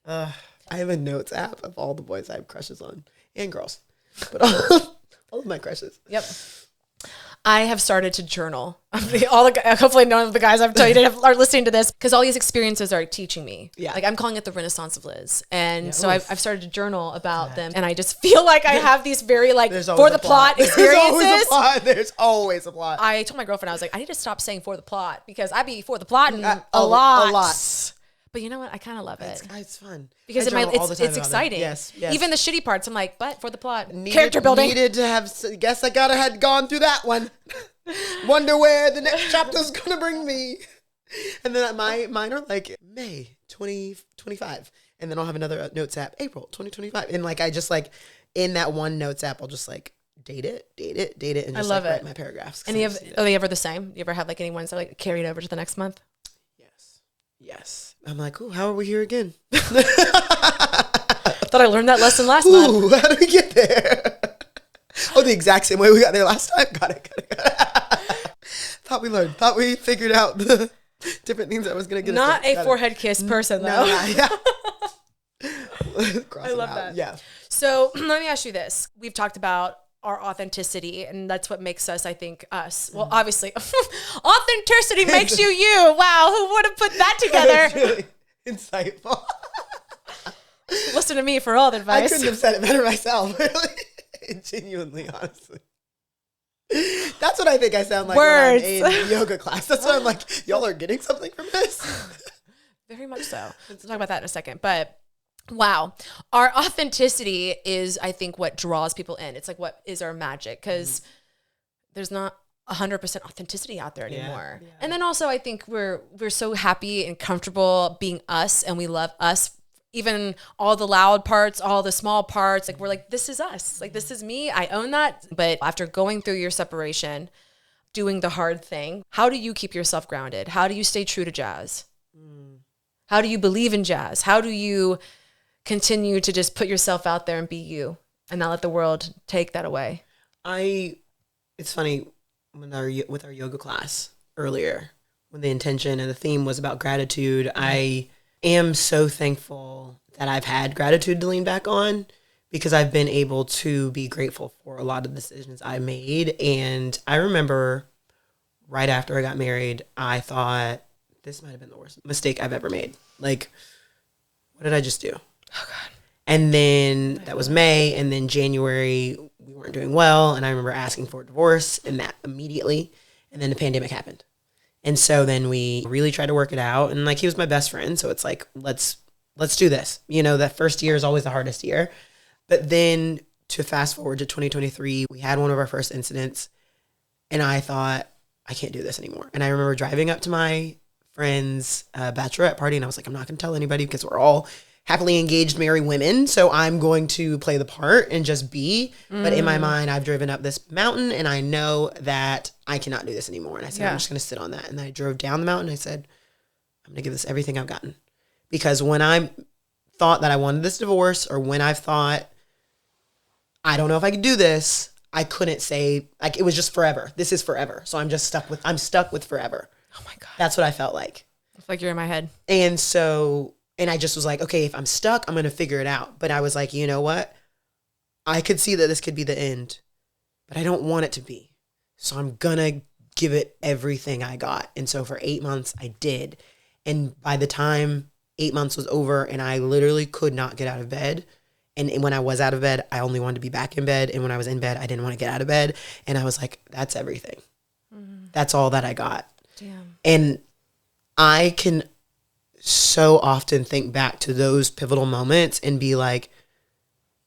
I have a notes app of all the boys I have crushes on and girls, but all of my crushes. Yep. I have started to journal. Hopefully none of the guys I've told you are listening to this because all these experiences are teaching me. Yeah. Like I'm calling it the Renaissance of Liz. And so I've started to journal about them. And I just feel like I have these very like for the plot experiences. There's always a plot. I told my girlfriend, I was like, I need to stop saying for the plot because I be for the plot and a lot. But you know what? I kind of love it. It's fun. Because it's exciting. Yes. Even the shitty parts, I'm like, but for the plot. Character building. Needed to have, guess I had gone through that one. Wonder where the next chapter's going to bring me. And then mine are like May 2025. And then I'll have another notes app, April 2025. And like, I just like, in that one notes app, I'll just like date it. And just love like, it. write my paragraphs. And are they ever the same? You ever have like any ones that like carried over to the next month? Yes. I'm like, ooh, how are we here again? Thought I learned that lesson last month. How did we get there? Oh, the exact same way we got there last time. Got it. Thought we learned. Thought we figured out the different things that was going to get Not us a forehead kiss person, though. Yeah. I love that. Yeah. So let me ask you this. We've talked about our authenticity, and that's what makes us, I think, us. Well, obviously, authenticity makes you you. Wow, who would have put that together? That's really insightful. Listen to me for all the advice. I couldn't have said it better myself, really. Genuinely, honestly. That's what I think I sound like Words. when I'm in yoga class. That's why I'm like, y'all are getting something from this? Very much so. We'll talk about that in a second, but wow. Our authenticity is, I think, what draws people in. It's like, what is our magic? Because there's not 100% authenticity out there anymore. Yeah. And then also, I think we're so happy and comfortable being us, and we love us. Even all the loud parts, all the small parts, like we're like, this is us. Like, this is me. I own that. But after going through your separation, doing the hard thing, how do you keep yourself grounded? How do you stay true to jazz? How do you believe in jazz? How do you continue to just put yourself out there and be you and not let the world take that away? It's funny, with our yoga class earlier, when the intention and the theme was about gratitude, I am so thankful that I've had gratitude to lean back on, because I've been able to be grateful for a lot of the decisions I made. And I remember right after I got married, I thought this might have been the worst mistake I've ever made. Like, what did I just do? Oh, God. And then that was May. And then January, we weren't doing well. And I remember asking for a divorce, and that immediately. And then the pandemic happened. And so then we really tried to work it out. And like, he was my best friend. So it's like, let's do this. You know, that first year is always the hardest year. But then to fast forward to 2023, we had one of our first incidents, and I thought, I can't do this anymore. And I remember driving up to my friend's bachelorette party, and I was like, I'm not going to tell anybody, because we're all happily engaged married women. So I'm going to play the part and just be. But in my mind, I've driven up this mountain, and I know that I cannot do this anymore. And I said, I'm just going to sit on that. And then I drove down the mountain. And I said, I'm going to give this everything I've gotten. Because when I thought that I wanted this divorce, or when I've thought, I don't know if I could do this, I couldn't say, like, it was just forever. This is forever. So I'm stuck with forever. Oh my God. That's what I felt like. It's like you're in my head. And so, and I just was like, okay, if I'm stuck, I'm going to figure it out. But I was like, you know what? I could see that this could be the end, but I don't want it to be. So I'm going to give it everything I got. And so for 8 months, I did. And by the time 8 months was over, and I literally could not get out of bed. And when I was out of bed, I only wanted to be back in bed. And when I was in bed, I didn't want to get out of bed. And I was like, that's everything. That's all that I got. Damn. And I can so often think back to those pivotal moments and be like,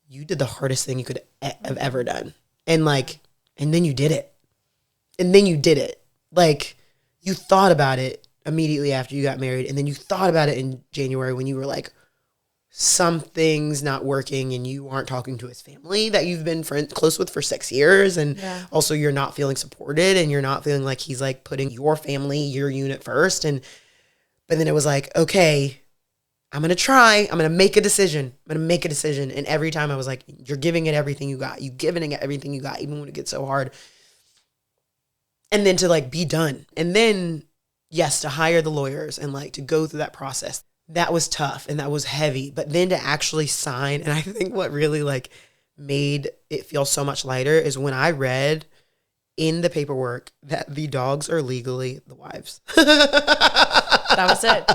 you did the hardest thing you could have ever done. And like, and then you did it. And then you did it. Like, you thought about it immediately after you got married. And then you thought about it in January when you were like, something's not working, and you aren't talking to his family that you've been close with for 6 years. And also you're not feeling supported, and you're not feeling like he's like putting your family, your unit first. But then it was like, okay, I'm going to make a decision. And every time I was like, you're giving it everything you got. You're giving it everything you got, even when it gets so hard. And then to like be done. And then, yes, to hire the lawyers and like to go through that process. That was tough and that was heavy. But then to actually sign, and I think what really like made it feel so much lighter is when I read in the paperwork that the dogs are legally the wives. That was it.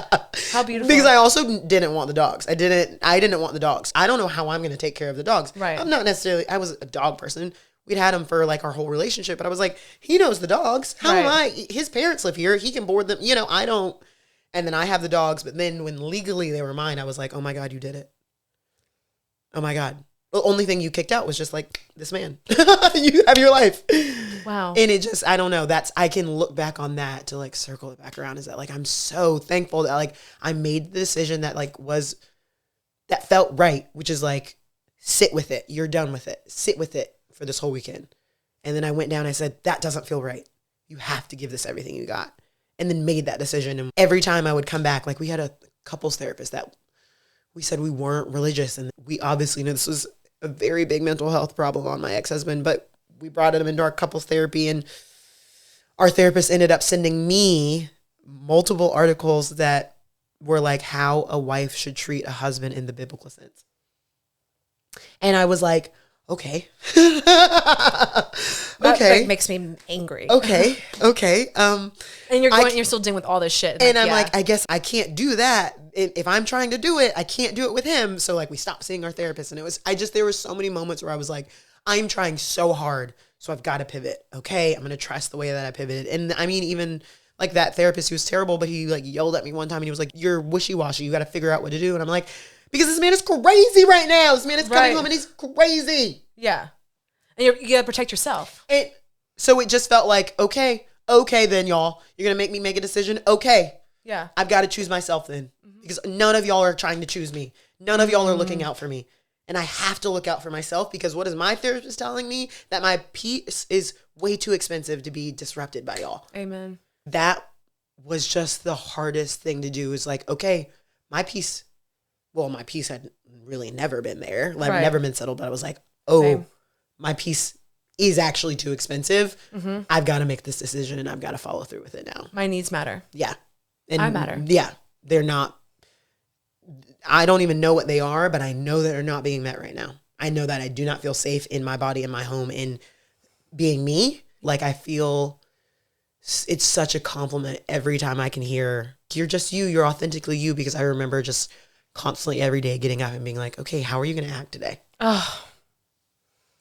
How beautiful. Because I also didn't want the dogs. I didn't want the dogs. I don't know how I'm going to take care of the dogs. Right. I'm not necessarily, I was a dog person. We'd had them for like our whole relationship, but I was like, he knows the dogs. How am I? His parents live here. He can board them. You know, I don't. And then I have the dogs, but then when legally they were mine, I was like, oh my God, you did it. Oh my God. The only thing you kicked out was just like, this man. You have your life. Wow. And it just, I don't know. I can look back on that to like circle it back around, is that like, I'm so thankful that like I made the decision that like that felt right, which is like, sit with it. You're done with it. Sit with it for this whole weekend. And then I went down and I said, that doesn't feel right. You have to give this everything you got. And then made that decision. And every time I would come back, like we had a couples therapist that we said we weren't religious. And we obviously knew this was a very big mental health problem on my ex-husband, but we brought him into our couples therapy, and our therapist ended up sending me multiple articles that were like how a wife should treat a husband in the biblical sense. And I was like, okay. That like, makes me angry. Okay. And you're still dealing with all this shit. And I'm like, I guess I can't do that. If I'm trying to do it, I can't do it with him. So like we stopped seeing our therapist, and there were so many moments where I was like, I'm trying so hard, so I've got to pivot. Okay. I'm going to trust the way that I pivoted. And I mean, even like that therapist, he was terrible, but he like yelled at me one time and he was like, you're wishy-washy. You got to figure out what to do. And I'm like, because this man is crazy right now. This man is coming home and he's crazy. Yeah. And you got to protect yourself. So it just felt like, okay, then y'all, you're going to make me make a decision. Okay. Yeah. I've got to choose myself then, because none of y'all are trying to choose me. None of y'all are looking out for me. And I have to look out for myself, because what is my therapist telling me? That my peace is way too expensive to be disrupted by y'all. Amen. That was just the hardest thing to do, is like, okay, my peace had really never been there. Like, I've never been settled, but I was like, oh, my peace is actually too expensive. Mm-hmm. I've got to make this decision, and I've got to follow through with it now. My needs matter. Yeah. And I matter. Yeah. They're not. I don't even know what they are, but I know that they're not being met right now. I know that I do not feel safe in my body, in my home, in being me. Like, I feel it's such a compliment every time I can hear, you're just you, you're authentically you, because I remember just constantly every day getting up and being like, okay, how are you going to act today? Oh,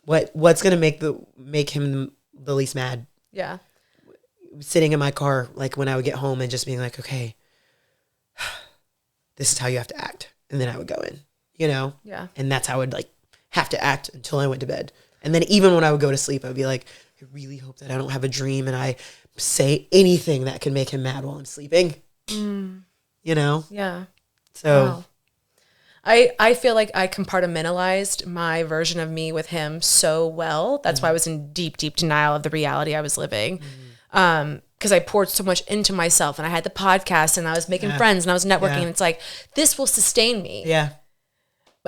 what's going to make him the least mad? Yeah. Sitting in my car, like when I would get home and just being like, okay, this is how you have to act. And then I would go in, Yeah. And that's how I would like have to act until I went to bed. And then even when I would go to sleep, I'd be like, I really hope that I don't have a dream and I say anything that can make him mad while I'm sleeping. Yeah. So wow. I feel like I compartmentalized my version of me with him so well. That's why I was in deep, deep denial of the reality I was living. Because I poured so much into myself, and I had the podcast, and I was making friends, and I was networking, and it's like, this will sustain me. Yeah.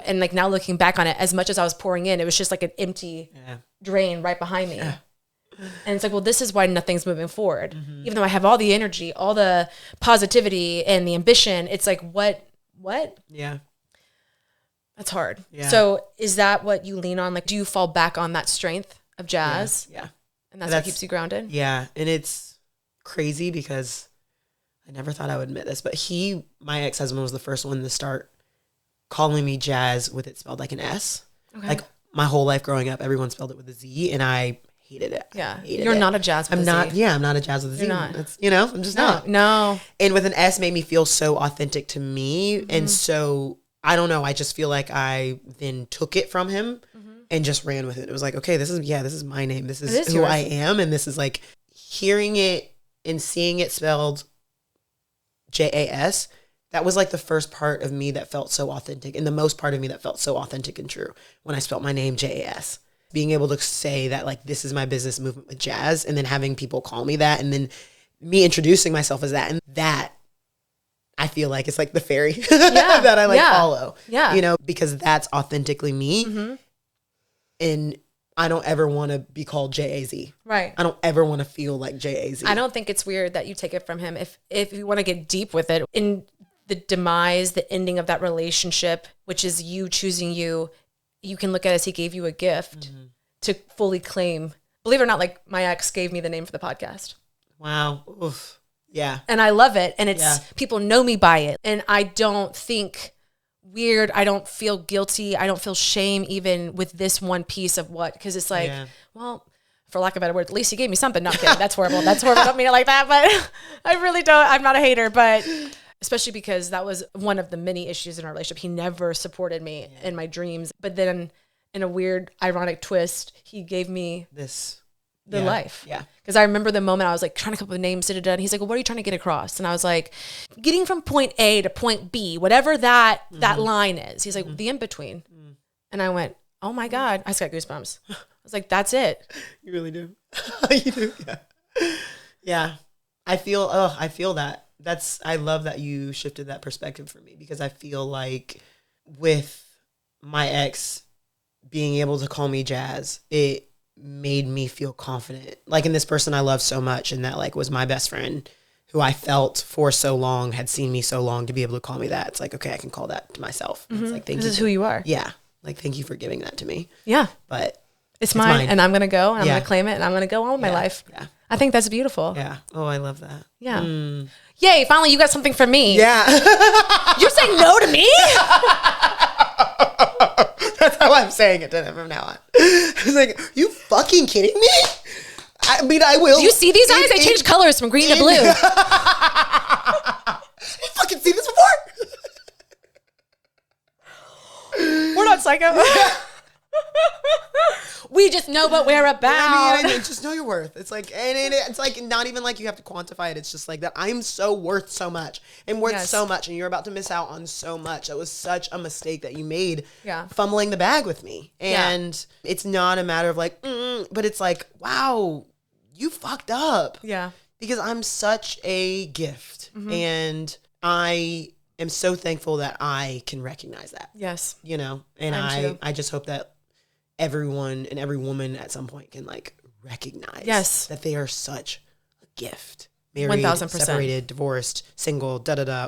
And like now looking back on it, as much as I was pouring in, it was just like an empty drain right behind me. Yeah. And it's like, well, this is why nothing's moving forward. Even though I have all the energy, all the positivity and the ambition, it's like, what? Yeah. That's hard. Yeah. So is that what you lean on? Like, do you fall back on that strength of Jas? Yeah. And that's what keeps you grounded? Yeah. And it's crazy because I never thought I would admit this, but my ex-husband was the first one to start calling me Jas with it spelled like an S. Okay. Like my whole life growing up, everyone spelled it with a Z, and I hated it. Yeah. You're not a Jas with a Z. I'm not a Jas with a Z. You're not. That's, I'm just not. No. And with an S made me feel so authentic to me. And so, I don't know, I just feel like I then took it from him and just ran with it. It was like, okay, this is my name. This is who I am. And this is like hearing it and seeing it spelled Jas. That was like the first part of me that felt so authentic, and the most part of me that felt so authentic and true when I spelled my name Jas. Being able to say that, like, this is my business movement with Jas, and then having people call me that, and then me introducing myself as that, and that I feel like it's like the fairy that I follow. Yeah. Because that's authentically me. And I don't ever want to be called Jaz. Right. I don't ever want to feel like Jaz. I don't think it's weird that you take it from him. If you want to get deep with it, in the demise, the ending of that relationship, which is you choosing you can look at it as he gave you a gift to fully claim. Believe it or not, like my ex gave me the name for the podcast. Wow. Oof. Yeah. And I love it. And it's people know me by it. And I don't think weird. I don't feel guilty. I don't feel shame even with this one piece of because it's like, well, for lack of a better word, at least he gave me something. Not kidding. That's horrible. That's horrible. I don't mean it like that, but I really don't. I'm not a hater, but especially because that was one of the many issues in our relationship. He never supported me in my dreams. But then in a weird, ironic twist, he gave me the life. Yeah. Because I remember the moment I was like trying to come up with names, and he's like, well, what are you trying to get across? And I was like, getting from point A to point B, whatever that line is. He's like, the in-between. And I went, oh my God. I just got goosebumps. I was like, that's it. You really do. You do. Yeah. Yeah. I feel that. I love that you shifted that perspective for me, because I feel like with my ex being able to call me Jas, it made me feel confident, like in this person I love so much, and that like was my best friend, who I felt for so long had seen me so long, to be able to call me that. It's like, okay, I can call that to myself. It's like, this is who you are. Yeah. Like, thank you for giving that to me. Yeah. But it's mine, and I'm going to go, and I'm going to claim it, and I'm going to go on with my life. Yeah. I think that's beautiful. Yeah. Oh, I love that. Yeah. Yay, finally you got something for me. Yeah. You're saying no to me? That's how I'm saying it to him from now on. It's like, you fucking kidding me? I mean, I will. Do you see these eyes? They changed colors from green to blue. You fucking see this before? We're not psycho. We just know what we're about. I mean, just know your worth. It's like, and it's like not even like you have to quantify it. It's just like that I'm so worth so much and worth so much, and you're about to miss out on so much. That was such a mistake that you made, fumbling the bag with me. And it's not a matter of like, but it's like, wow, you fucked up. Yeah. Because I'm such a gift, and I am so thankful that I can recognize that. Yes. And I just hope that everyone and every woman at some point can like recognize that they are such a gift. married, 1000%. separated, divorced, single,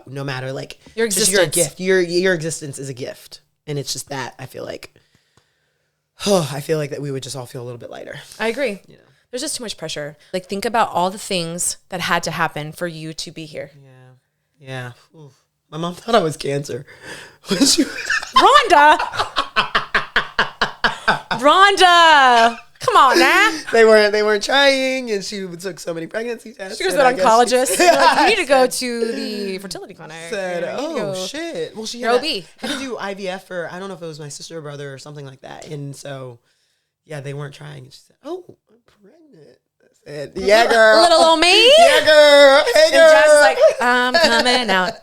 no matter, like, your just existence. your gift. Your existence is a gift. And it's just that I feel like that we would just all feel a little bit lighter. I agree. You know? There's just too much pressure. Like, think about all the things that had to happen for you to be here. Yeah. Oof. My mom thought I was cancer. When she Rhonda! Rhonda! Come on, now. They weren't trying, and she took so many pregnancy tests. She goes to an oncologist. Like, you need to go to the fertility clinic. Said, shit. Well, she had to do IVF for, I don't know if it was my sister or brother or something like that. And so, yeah, they weren't trying. And she said, oh, I'm pregnant. I said, yeah, girl. Little old me. Yeah, girl. Hey, girl. And Jas is like, I'm coming out.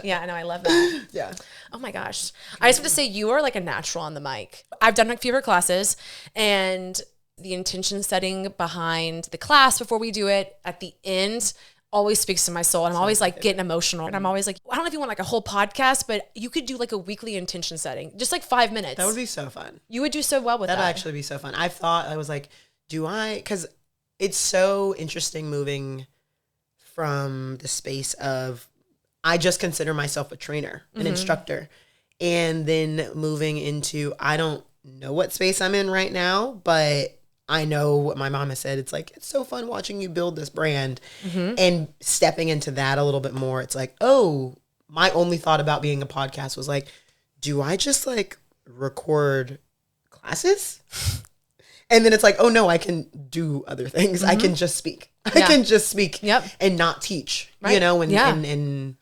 Yeah, I know. I love that. Yeah. Oh my gosh. I just have to say, you are like a natural on the mic. I've done like a few of her classes, and the intention setting behind the class before we do it at the end always speaks to my soul. And I'm always like getting emotional. And I'm always like, I don't know if you want like a whole podcast, but you could do like a weekly intention setting, just like 5 minutes. That would be so fun. You would do so well with that. That'd actually be so fun. I was like, because it's so interesting moving from the space of, I just consider myself a trainer, an instructor, and then moving into, I don't know what space I'm in right now, but I know what my mom has said. It's like, it's so fun watching you build this brand, and stepping into that a little bit more. It's like, oh, my only thought about being a podcast was like, do I just like record classes? And then it's like, oh no, I can do other things. I can just speak. I can just speak and not teach, you know? And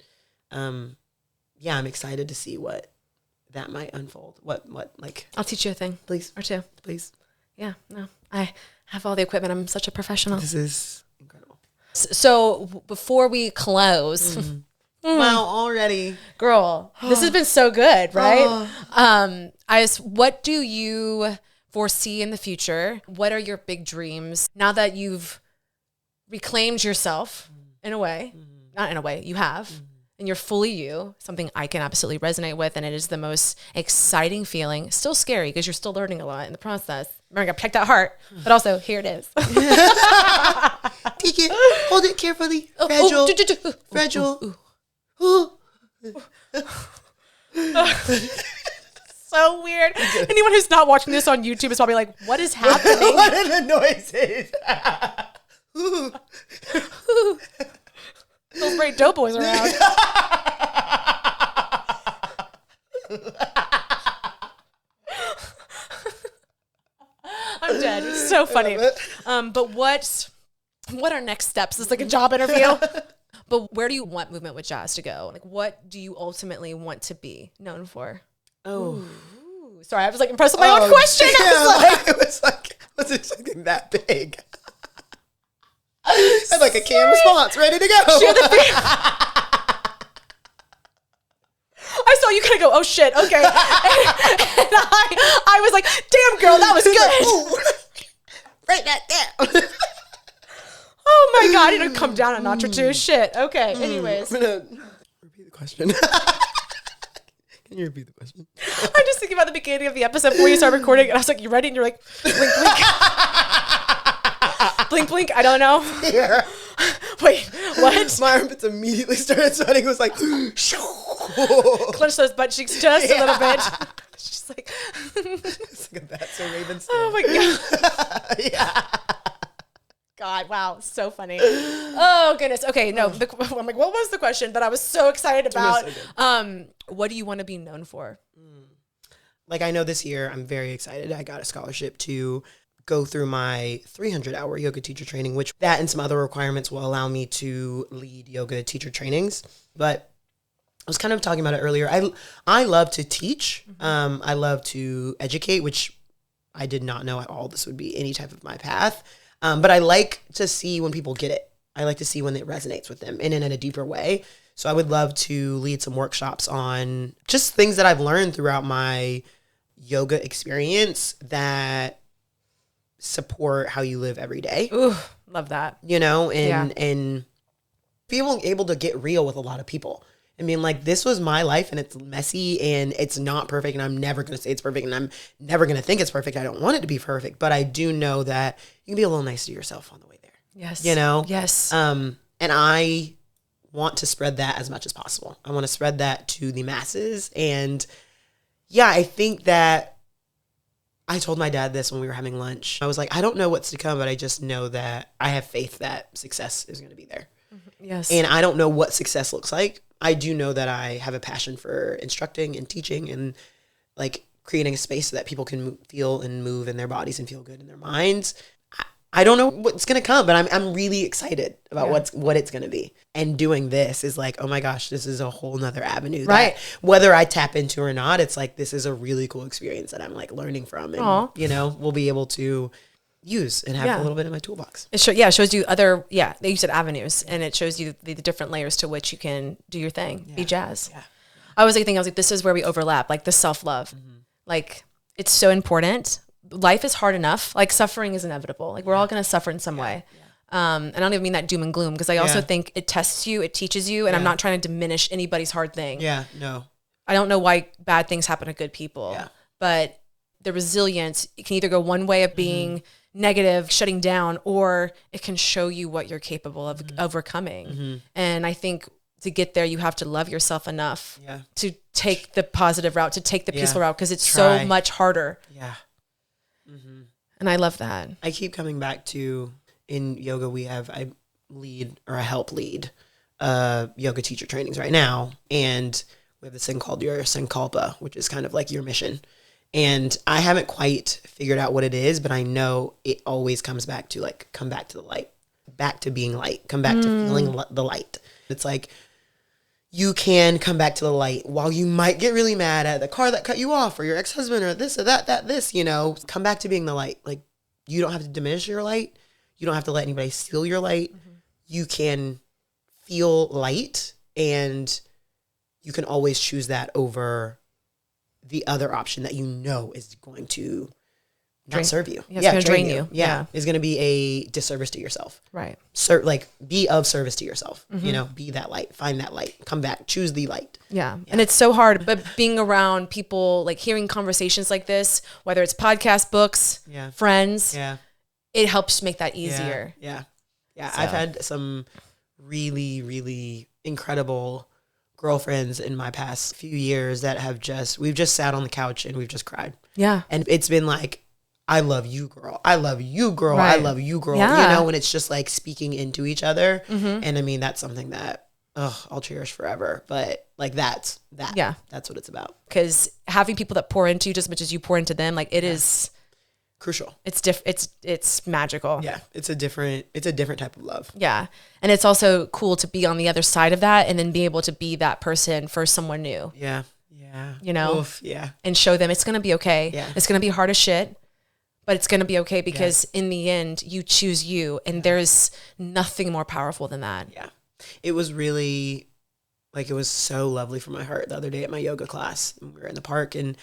I'm excited to see what that might unfold. What like, I'll teach you a thing. please, Or two. please. Yeah, no, I have all the equipment. I'm such a professional. This is incredible. So before we close, Wow, already. girl, this has been so good, right? What do you foresee in the future? What are your big dreams now that you've reclaimed yourself in a way? Not in a way, you have. And you're fully you, something I can absolutely resonate with. And it is the most exciting feeling. Still scary because you're still learning a lot in the process. Remember, I protect that heart, but also here it is. Take it, hold it carefully. Fragile. Fragile. So weird. Anyone who's not watching this on YouTube is probably like, what is happening? What are the noises? Those great doughboys around. I'm dead. It's so funny. But what are next steps? It's like a job interview. But where do you want Movement with Jas to go? Like, what do you ultimately want to be known for? Oh. Ooh. Sorry, I was like impressed with my own question. It was like, wasn't expecting that big. I had like a canned response ready to go. I saw you kind of go, oh shit, okay. And I was like, damn girl, that was good. Write that down. Oh my God, I need to come down a notch or two. Shit, okay, anyways. I'm going to repeat the question. Can you repeat the question? I'm just thinking about the beginning of the episode before you start recording, and I was like, you ready? And you're like, blink, blink. Blink, blink, I don't know. Yeah. Wait, what? My armpits immediately started sweating. It was like, clench those butt cheeks just a little bit. She's like, it's like a That's a Raven stand. oh my God. Yeah. God, wow, so funny. Oh goodness. Okay, no, I'm like, what was the question that I was so excited about? So what do you want to be known for? Like, I know this year I'm very excited. I got a scholarship to go through my 300-hour yoga teacher training, which that and some other requirements will allow me to lead yoga teacher trainings. But I was kind of talking about it earlier. I love to teach. I love to educate, which I did not know at all this would be any type of my path. But I like to see when people get it. I like to see when it resonates with them and in a deeper way. So I would love to lead some workshops on just things that I've learned throughout my yoga experience that support how you live every day. Ooh, love that. You know, and being able to get real with a lot of people. I mean, like, this was my life and it's messy and it's not perfect, and I'm never going to say it's perfect, and I'm never going to think it's perfect. I don't want it to be perfect, but I do know that you can be a little nice to yourself on the way there. Yes. You know? Yes. And I want to spread that as much as possible. I want to spread that to the masses. And yeah, I think that I told my dad this when we were having lunch. I was like, I don't know what's to come, but I just know that I have faith that success is going to be there. Yes. And I don't know what success looks like. I do know that I have a passion for instructing and teaching and like creating a space so that people can feel and move in their bodies and feel good in their minds. I don't know what's going to come, but I'm really excited about what it's going to be. And doing this is like, oh my gosh, this is a whole nother avenue. Right. That whether I tap into or not, it's like, this is a really cool experience that I'm like learning from. And, you know, we'll be able to use and have a little bit in my toolbox. It shows you other, you said avenues, and it shows you the different layers to which you can do your thing, be jazz. Yeah. I was like, this is where we overlap, like the self-love. Like, it's so important. Life is hard enough. Like, suffering is inevitable. Like, we're all going to suffer in some way. And I don't even mean that doom and gloom, because I also think it tests you, it teaches you, and I'm not trying to diminish anybody's hard thing. Yeah, no. I don't know why bad things happen to good people, but the resilience, it can either go one way of being negative, shutting down, or it can show you what you're capable of overcoming. And I think to get there, you have to love yourself enough to take the positive route, to take the peaceful route, because it's so much harder. Yeah. And I love that. I keep coming back to, in yoga, I help lead yoga teacher trainings right now. And we have this thing called your Sankalpa, which is kind of like your mission. And I haven't quite figured out what it is, but I know it always comes back to like, come back to the light, back to being light, come back to feeling the light. It's like, you can come back to the light while you might get really mad at the car that cut you off or your ex-husband or this or that, you know, come back to being the light. Like, you don't have to diminish your light. You don't have to let anybody steal your light. You can feel light, and you can always choose that over the other option that you know is going to not serve you. It's going to drain you. Yeah. It's going to be a disservice to yourself. Right. Like, be of service to yourself. You know, be that light. Find that light. Come back. Choose the light. Yeah. And it's so hard. But being around people, like hearing conversations like this, whether it's podcasts, books, friends, it helps make that easier. Yeah. So. I've had some really, really incredible girlfriends in my past few years that we've just sat on the couch and we've just cried. Yeah. And it's been like, I love you, girl. I love you, girl. Right. I love you, girl. Yeah. You know, and it's just like speaking into each other. And I mean, that's something that, I'll cherish forever. But like, that's what it's about. Because having people that pour into you just as much as you pour into them, like it is crucial. It's magical. Yeah. It's a different type of love. Yeah. And it's also cool to be on the other side of that and then be able to be that person for someone new. Yeah. Yeah. You know? Oof, yeah. And show them it's going to be okay. Yeah. It's going to be hard as shit, but it's going to be okay because in the end, you choose you, and there's nothing more powerful than that. Yeah. It was really, like, it was so lovely for my heart the other day at my yoga class. We were in the park, and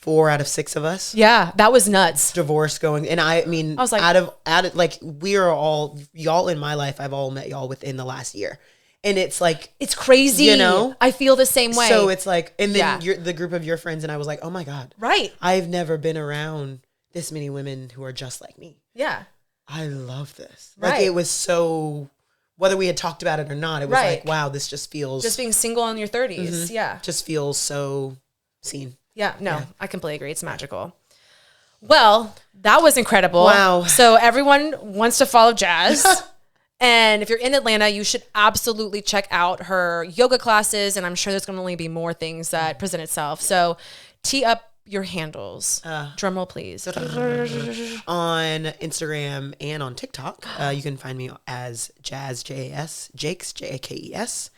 4 out of 6 of us. Yeah, that was nuts. Divorce going, and I mean, I was like, out of like, we are all, y'all in my life, I've all met y'all within the last year. And it's like, it's crazy. You know? I feel the same way. So it's like, and then the group of your friends, and I was like, oh my God. Right. I've never been around this many women who are just like me. Yeah. I love this. Right. Like, it was so, whether we had talked about it or not, it was like, wow, this just feels. Just being single in your 30s. Yeah. Just feels so seen. Yeah. No, I completely agree. It's magical. Well, that was incredible. Wow. So everyone wants to follow Jas. And if you're in Atlanta, you should absolutely check out her yoga classes. And I'm sure there's going to only be more things that present itself. So tee up your handles. Drum roll, please. On Instagram and on TikTok, you can find me as Jas Jakes, Jakes,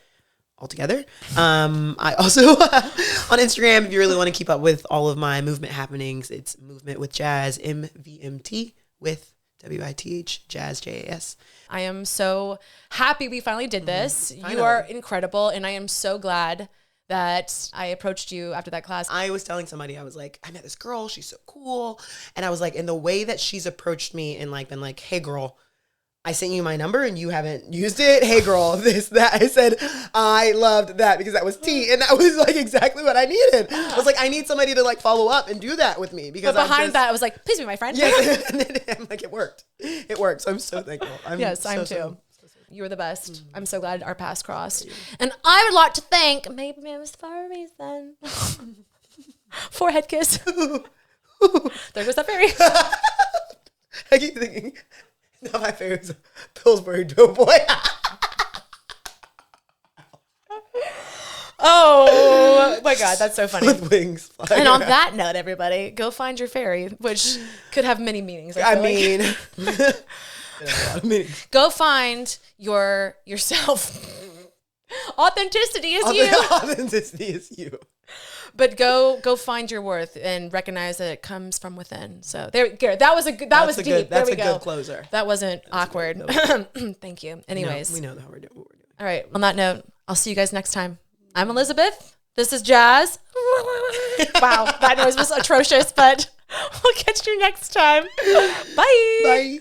all together. I also, on Instagram, if you really want to keep up with all of my movement happenings, it's Movement with Jas, MVMT with WITH, Jas, JAS. I am so happy we finally did this. You are incredible, and I am so glad that I approached you after that class. I was telling somebody, I was like, I met this girl, she's so cool. And I was like, in the way that she's approached me and like been like, hey girl, I sent you my number and you haven't used it. Hey girl, this, that. I said, I loved that because that was tea. And that was like exactly what I needed. I was like, I need somebody to like follow up and do that with me. Because but behind that, I was like, please be my friend. Yeah. And then I'm like, it worked. It worked. So I'm so thankful. Yes, I'm too. You were the best. I'm so glad our paths crossed. And I would like to thank maybe it was for a reason. Forehead kiss. There goes that fairy. I keep thinking, now my fairy's a Pillsbury Doughboy. Oh my God, that's so funny. With wings flying And on around. that note, everybody, go find your fairy, which could have many meanings. I feel like. mean, it has a lot of meanings. Go find yourself. Authenticity is you. Authenticity is you. But go find your worth and recognize that it comes from within. So there, Garrett, that was deep. That's There we a go. good closer. That wasn't awkward. Thank you. Anyways, We know how we're doing. What we're doing. all right. On that note, I'll see you guys next time. I'm Elizabeth. This is Jas. Wow, that noise was atrocious, but we'll catch you next time. Bye. Bye.